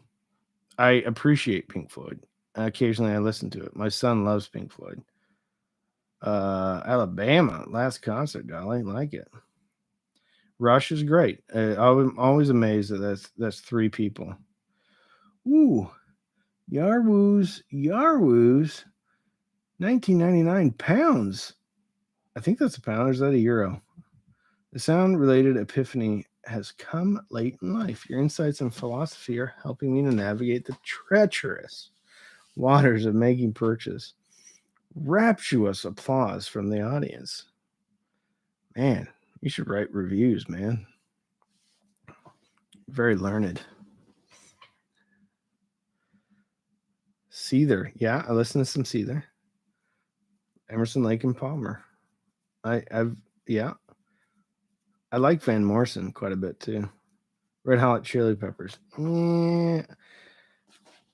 I appreciate Pink Floyd. Occasionally I listen to it. My son loves Pink Floyd. Alabama, last concert, Dolly. Like it. Rush is great. I'm always amazed that that's three people. Ooh, Yarwoos. 1999 pounds. I think that's a pound, or is that a euro? The sound-related epiphany has come late in life. Your insights and philosophy are helping me to navigate the treacherous waters of making purchase. Rapturous applause from the audience. Man, you should write reviews, man. Very learned. Seether. Yeah, I listen to some Seether. Emerson, Lake and Palmer. I've yeah, I like Van Morrison quite a bit too. Red Hot Chili Peppers.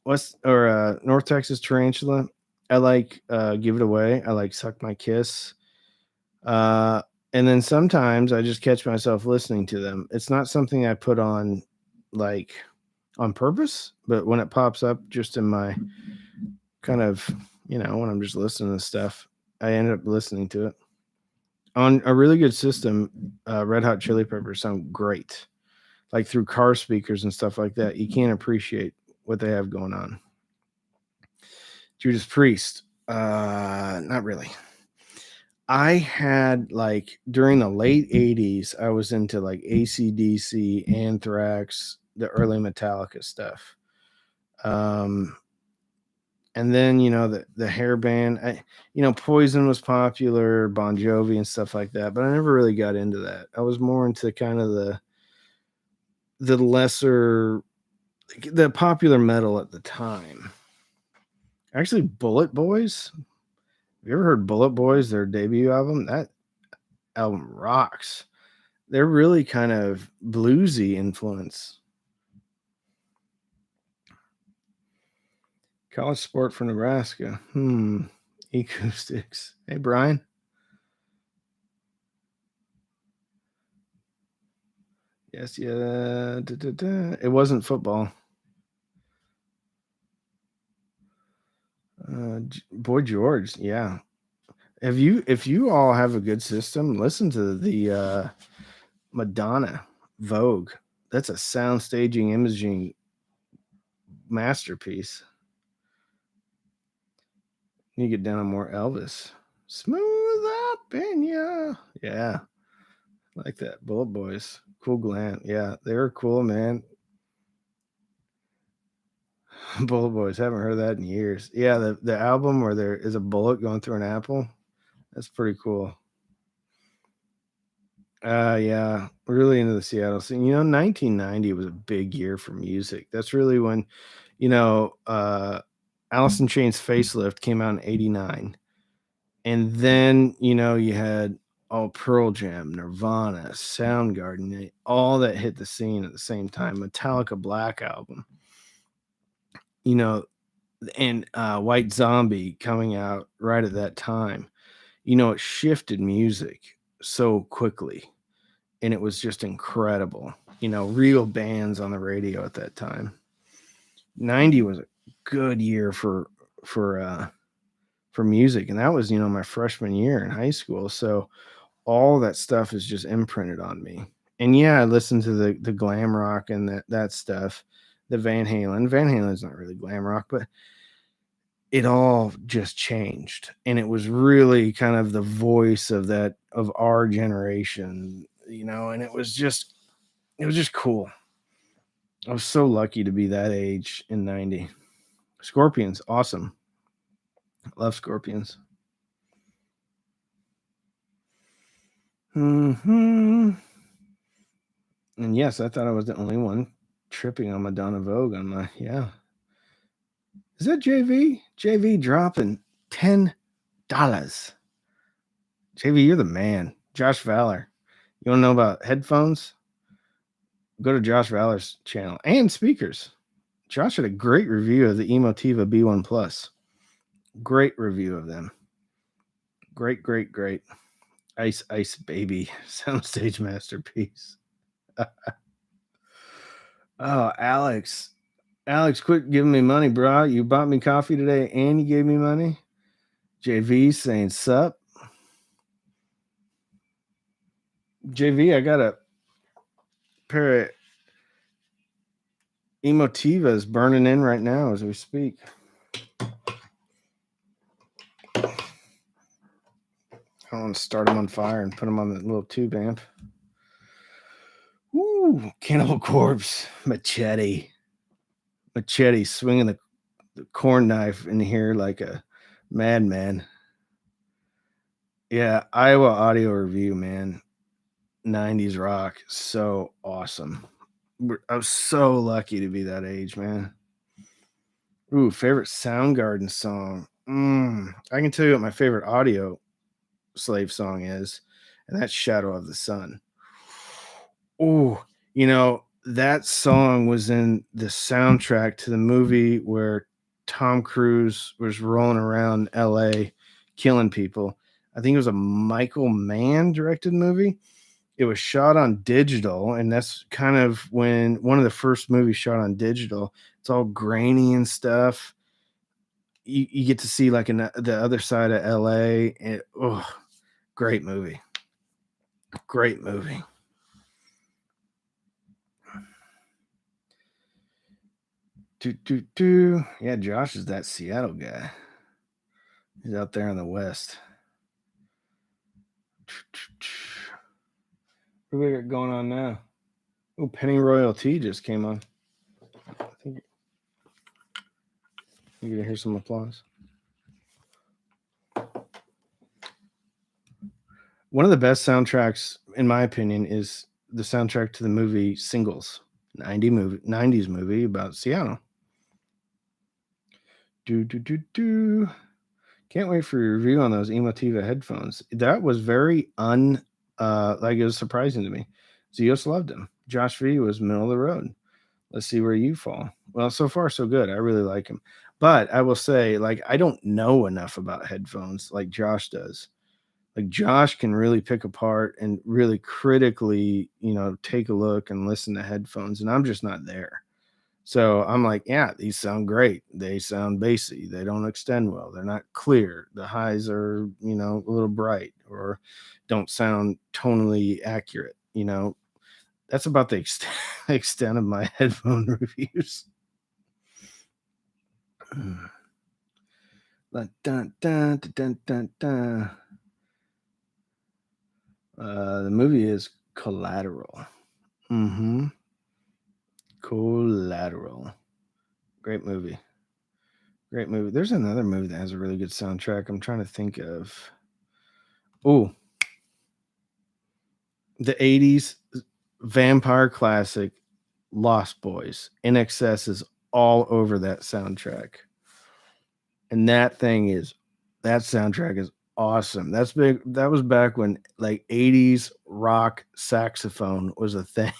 West or North Texas Tarantula. I like Give It Away. I like Suck My Kiss. Uh, and then sometimes I just catch myself listening to them. It's not something I put on like on purpose, but when it pops up just in my kind of, when I'm just listening to stuff, I end up listening to it. On a really good system, Red Hot Chili Peppers sound great. Like through car speakers and stuff like that. You can't appreciate what they have going on. Judas Priest. Not really. I had like during the late 80s, I was into like AC/DC, Anthrax, the early Metallica stuff. Um, and then the hair band, Poison was popular, Bon Jovi and stuff like that, but I never really got into that. I was more into kind of the lesser, the popular metal at the time. Actually, Bullet Boys. Have you ever heard Bullet Boys, their debut album? That album rocks. They're really kind of bluesy influence. College sport for Nebraska. Acoustics. Hey, Brian. Yes, yeah. It wasn't football. Boy George, yeah. If you all have a good system, listen to the Madonna Vogue. That's a sound staging imaging masterpiece. You get down on more Elvis. Smooth up in ya. Yeah. Like that. Bullet Boys. Cool glam. Yeah, they were cool, man. Bullet Boys. Haven't heard that in years. Yeah, the album where there is a bullet going through an apple. That's pretty cool. Yeah, really into the Seattle scene. 1990 was a big year for music. That's really when, Alice in Chains Facelift came out in 89. And then, you had Pearl Jam, Nirvana, Soundgarden, all that hit the scene at the same time. Metallica Black Album, you know, and White Zombie coming out right at that time. It shifted music so quickly, and it was just incredible. Real bands on the radio at that time. 90 was a good year for music, and that was my freshman year in high school. So all that stuff is just imprinted on me. And yeah, I listened to the glam rock and that stuff. The Van Halen. Van Halen's not really glam rock, but it all just changed. And it was really kind of the voice of our generation, and it was just cool. I was so lucky to be that age in 90. Scorpions, awesome. Love Scorpions. And yes, I thought I was the only one tripping on Madonna Vogue on my, yeah. Is that JV? JV dropping $10. JV, you're the man. Josh Valor. You want to know about headphones? Go to Josh Valor's channel and speakers. Josh had a great review of the Emotiva B1 Plus. Great review of them. Great. Ice Ice Baby soundstage masterpiece. Oh, Alex, quit giving me money, bro. You bought me coffee today and you gave me money. JV saying sup. JV, I got a pair of Emotivas burning in right now as we speak. I want to start them on fire and put them on the little tube amp. Ooh, Cannibal Corpse, Machete swinging the corn knife in here like a madman. Yeah, Iowa Audio Review, man. 90s rock, so awesome. I was so lucky to be that age, man. Ooh, favorite Soundgarden song. I can tell you what my favorite audio slave song is, and that's Shadow of the Sun. Oh, that song was in the soundtrack to the movie where Tom Cruise was rolling around LA killing people. I think it was a Michael Mann directed movie. It was shot on digital, and that's kind of when one of the first movies shot on digital. It's all grainy and stuff. You get to see like the other side of LA, and oh, great movie. Great movie. Yeah, Josh is that Seattle guy. He's out there in the West. What do we got going on now? Oh, Penny Royal Tea just came on. I think you're gonna hear some applause. One of the best soundtracks, in my opinion, is the soundtrack to the movie Singles, 90s movie about Seattle. Can't wait for your review on those Emotiva headphones. That was very like it was surprising to me. Zeus loved him. Josh V was middle of the road. Let's see where you fall. Well, so far so good. I really like him. But I will say, like, I don't know enough about headphones like Josh does. Like Josh can really pick apart and really critically, take a look and listen to headphones, and I'm just not there. So I'm like, yeah, these sound great. They sound bassy. They don't extend well. They're not clear. The highs are, a little bright or don't sound tonally accurate. That's about the extent of my headphone reviews. Dun, dun, dun, dun, dun, dun. The movie is Collateral. Mm-hmm. Collateral. Great movie. Great movie. There's another movie that has a really good soundtrack. I'm trying to think of. Oh, the 80s vampire classic Lost Boys. In Excess is all over that soundtrack. And that soundtrack is awesome. That's big. That was back when like 80s rock saxophone was a thing.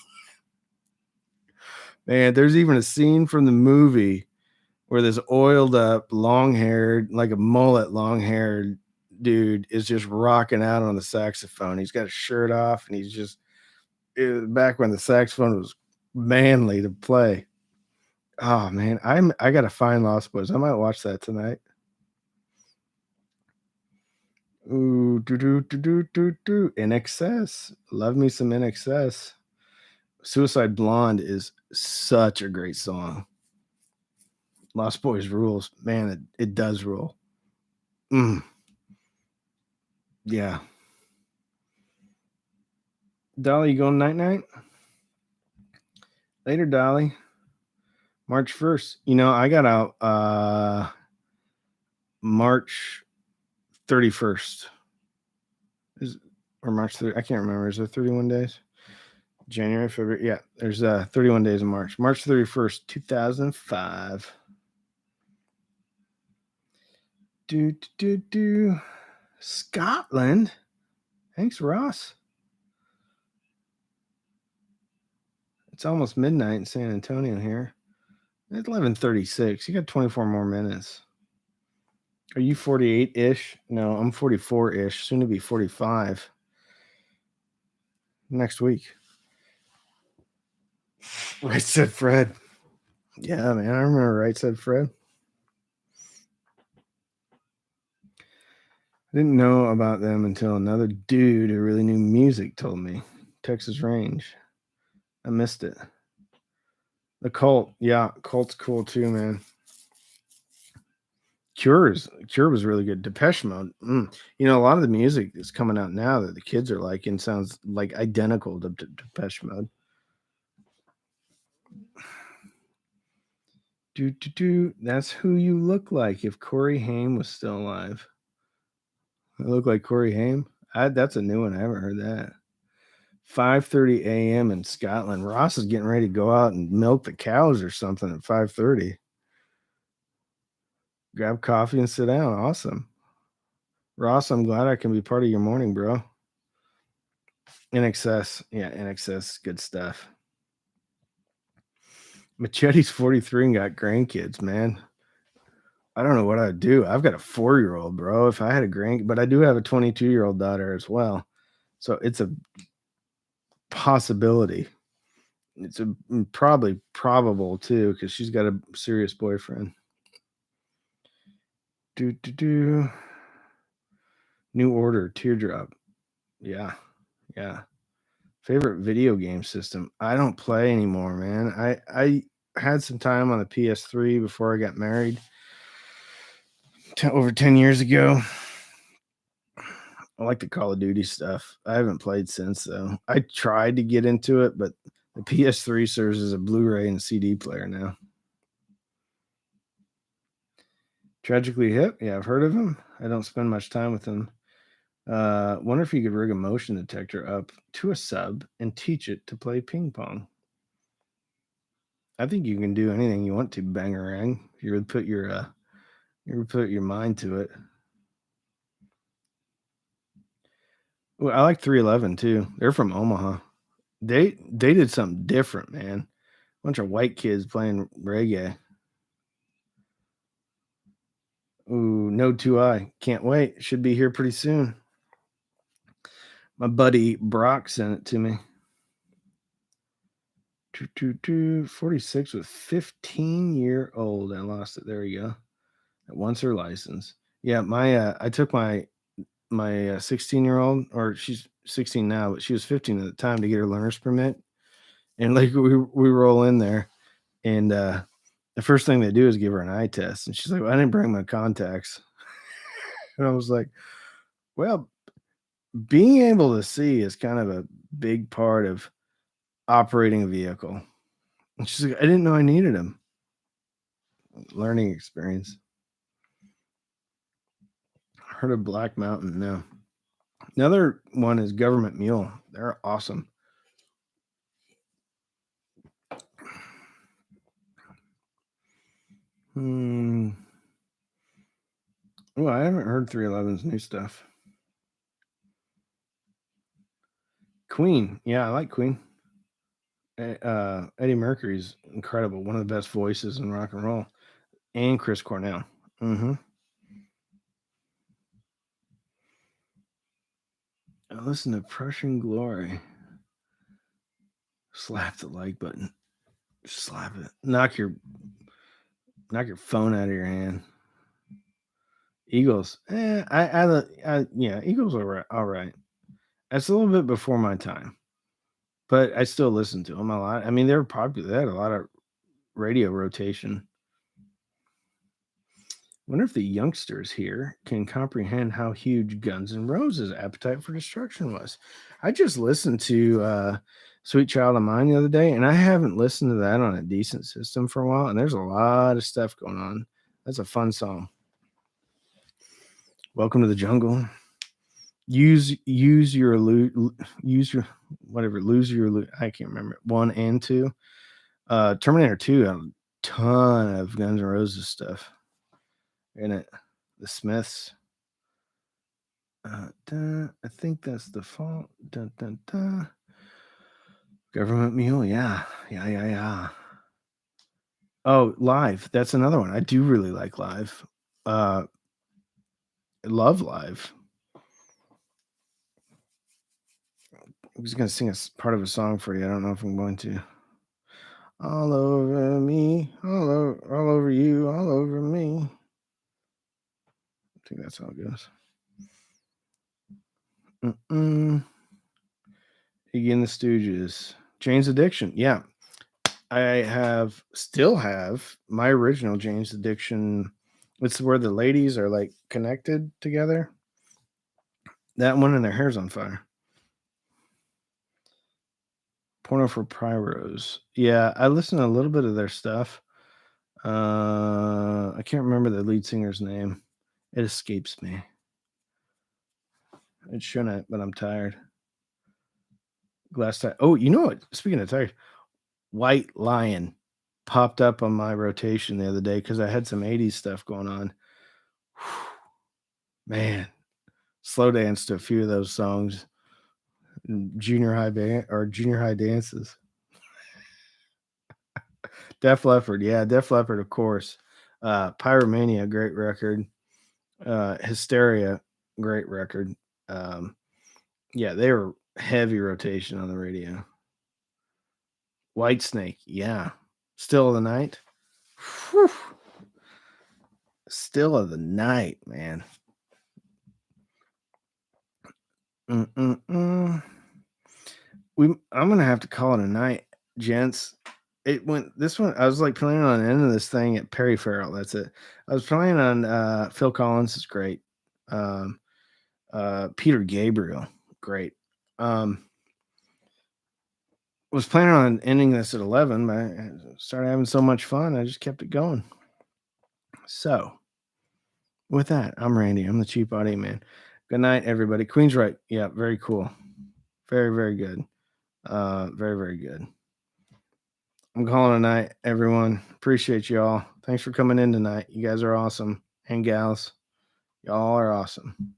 Man, there's even a scene from the movie where this oiled up, long haired, like a mullet, long haired dude is just rocking out on the saxophone. He's got a shirt off and he's just back when the saxophone was manly to play. Oh man, I gotta find Lost Boys. I might watch that tonight. Ooh, In Excess. Love me some In Excess. Suicide Blonde is such a great song. Lost Boys rules. Man, it does rule. Yeah. Dolly, you going night night? Later, Dolly. March 1st. I got out March 31st. Or March 30th. I can't remember. Is there 31 days? January, February. Yeah, there's 31 days in March. March 31st, 2005. Scotland. Thanks, Ross. It's almost midnight in San Antonio here. It's 11:36. You got 24 more minutes. Are you 48-ish? No, I'm 44-ish. Soon to be 45. Next week. Right Said Fred. Yeah, man. I remember Right Said Fred. I didn't know about them until another dude who really knew music told me. Texas Range. I missed it. The Cult. Yeah, Cult's cool too, man. Cure was really good. Depeche Mode. A lot of the music that's coming out now that the kids are liking sounds like identical to Depeche Mode. That's who you look like if Corey Haim was still alive. I look like Corey Haim. That's a new one. I haven't heard that. 5:30 a.m. in Scotland. Ross is getting ready to go out and milk the cows or something at 5:30. Grab coffee and sit down. Awesome. Ross, I'm glad I can be part of your morning, bro. In excess. Yeah, in excess. Good stuff. Machete's 43 and got grandkids, man. I don't know what I'd do. I've got a 4-year-old, bro. If I had a but I do have a 22-year-old daughter as well. So it's a possibility. It's a probably probable too, because she's got a serious boyfriend. Do. New Order, Teardrop. Yeah. Yeah. Favorite video game system? I don't play anymore, man. I had some time on the PS3 before I got married over 10 years ago. I like the Call of Duty stuff. I haven't played since though. I tried to get into it, but the PS3 serves as a Blu-ray and CD player now. Tragically Hip, yeah, I've heard of him. I don't spend much time with him. Wonder if you could rig a motion detector up to a sub and teach it to play ping pong. I think you can do anything you want to, bangarang. You would put your mind to it. Well, I like 311 too. They're from Omaha. They did something different, man. Bunch of white kids playing reggae. Ooh, no 2i. Can't wait. Should be here pretty soon. My buddy Brock sent it to me. 46 with 15-year-old. I lost it. There you go. That wants her license. Yeah, I took my 16-year-old, or she's 16 now, but she was 15 at the time, to get her learner's permit. And like we roll in there, and the first thing they do is give her an eye test, and she's like, well, I didn't bring my contacts. And I was like, well, being able to see is kind of a big part of operating a vehicle. And she's like, I didn't know I needed them. Learning experience. Heard of Black Mountain? No. Another one is Government Mule. They're awesome. Well, I haven't heard 311's new stuff. Queen. Yeah, I like Queen. Eddie Mercury's incredible. One of the best voices in rock and roll. And Chris Cornell. Mm-hmm. I listen to Prussian Glory. Slap the like button. Slap it. Knock your phone out of your hand. Eagles. Yeah, Eagles are all right. That's a little bit before my time, but I still listen to them a lot. I mean, they were popular. They had a lot of radio rotation. Wonder if the youngsters here can comprehend how huge Guns N' Roses' Appetite for Destruction was. I just listened to Sweet Child of Mine the other day, and I haven't listened to that on a decent system for a while, and there's a lot of stuff going on. That's a fun song. Welcome to the Jungle. Use your whatever, lose your I can't remember, 1 and 2. Terminator 2 had a ton of Guns N' Roses stuff in it. The Smiths. I think that's the fault. Government Mule, yeah. Oh, Live. That's another one. I do really like Live. I love Live. I was going to sing a part of a song for you. I don't know if I'm going to. All over me, all over you, all over me. I think that's how it goes. Iggy and the Stooges. Jane's Addiction. Yeah. I still have my original Jane's Addiction. It's where the ladies are like connected together. That one, and their hair's on fire. Porno for Pyros. Yeah, I listened to a little bit of their stuff. I can't remember the lead singer's name. It escapes me. It shouldn't, but I'm tired. Glass tie. Oh, you know what? Speaking of tired, White Lion popped up on my rotation the other day because I had some 80s stuff going on. Man, slow dance to a few of those songs. Junior high band or junior high dances. Def Leppard, yeah, Def Leppard, of course. Pyromania, great record. Hysteria, great record. Um, yeah, they were heavy rotation on the radio. Whitesnake, yeah. Still of the Night. Whew. Still of the Night, man. Mm-mm-mm. I'm gonna have to call it a night, gents. It went this one. I was like planning on ending this thing at Perry Farrell. That's it. I was planning on Phil Collins is great. Um, Peter Gabriel, great. Um, was planning on ending this at 11, but I started having so much fun. I just kept it going. So with that, I'm Randy. I'm the Cheap Audio Man. Good night, everybody. Queen's right. Yeah, very cool. Very, very good. Very, very good. I'm calling a night, everyone. Appreciate y'all. Thanks for coming in tonight. You guys are awesome. And gals, y'all are awesome.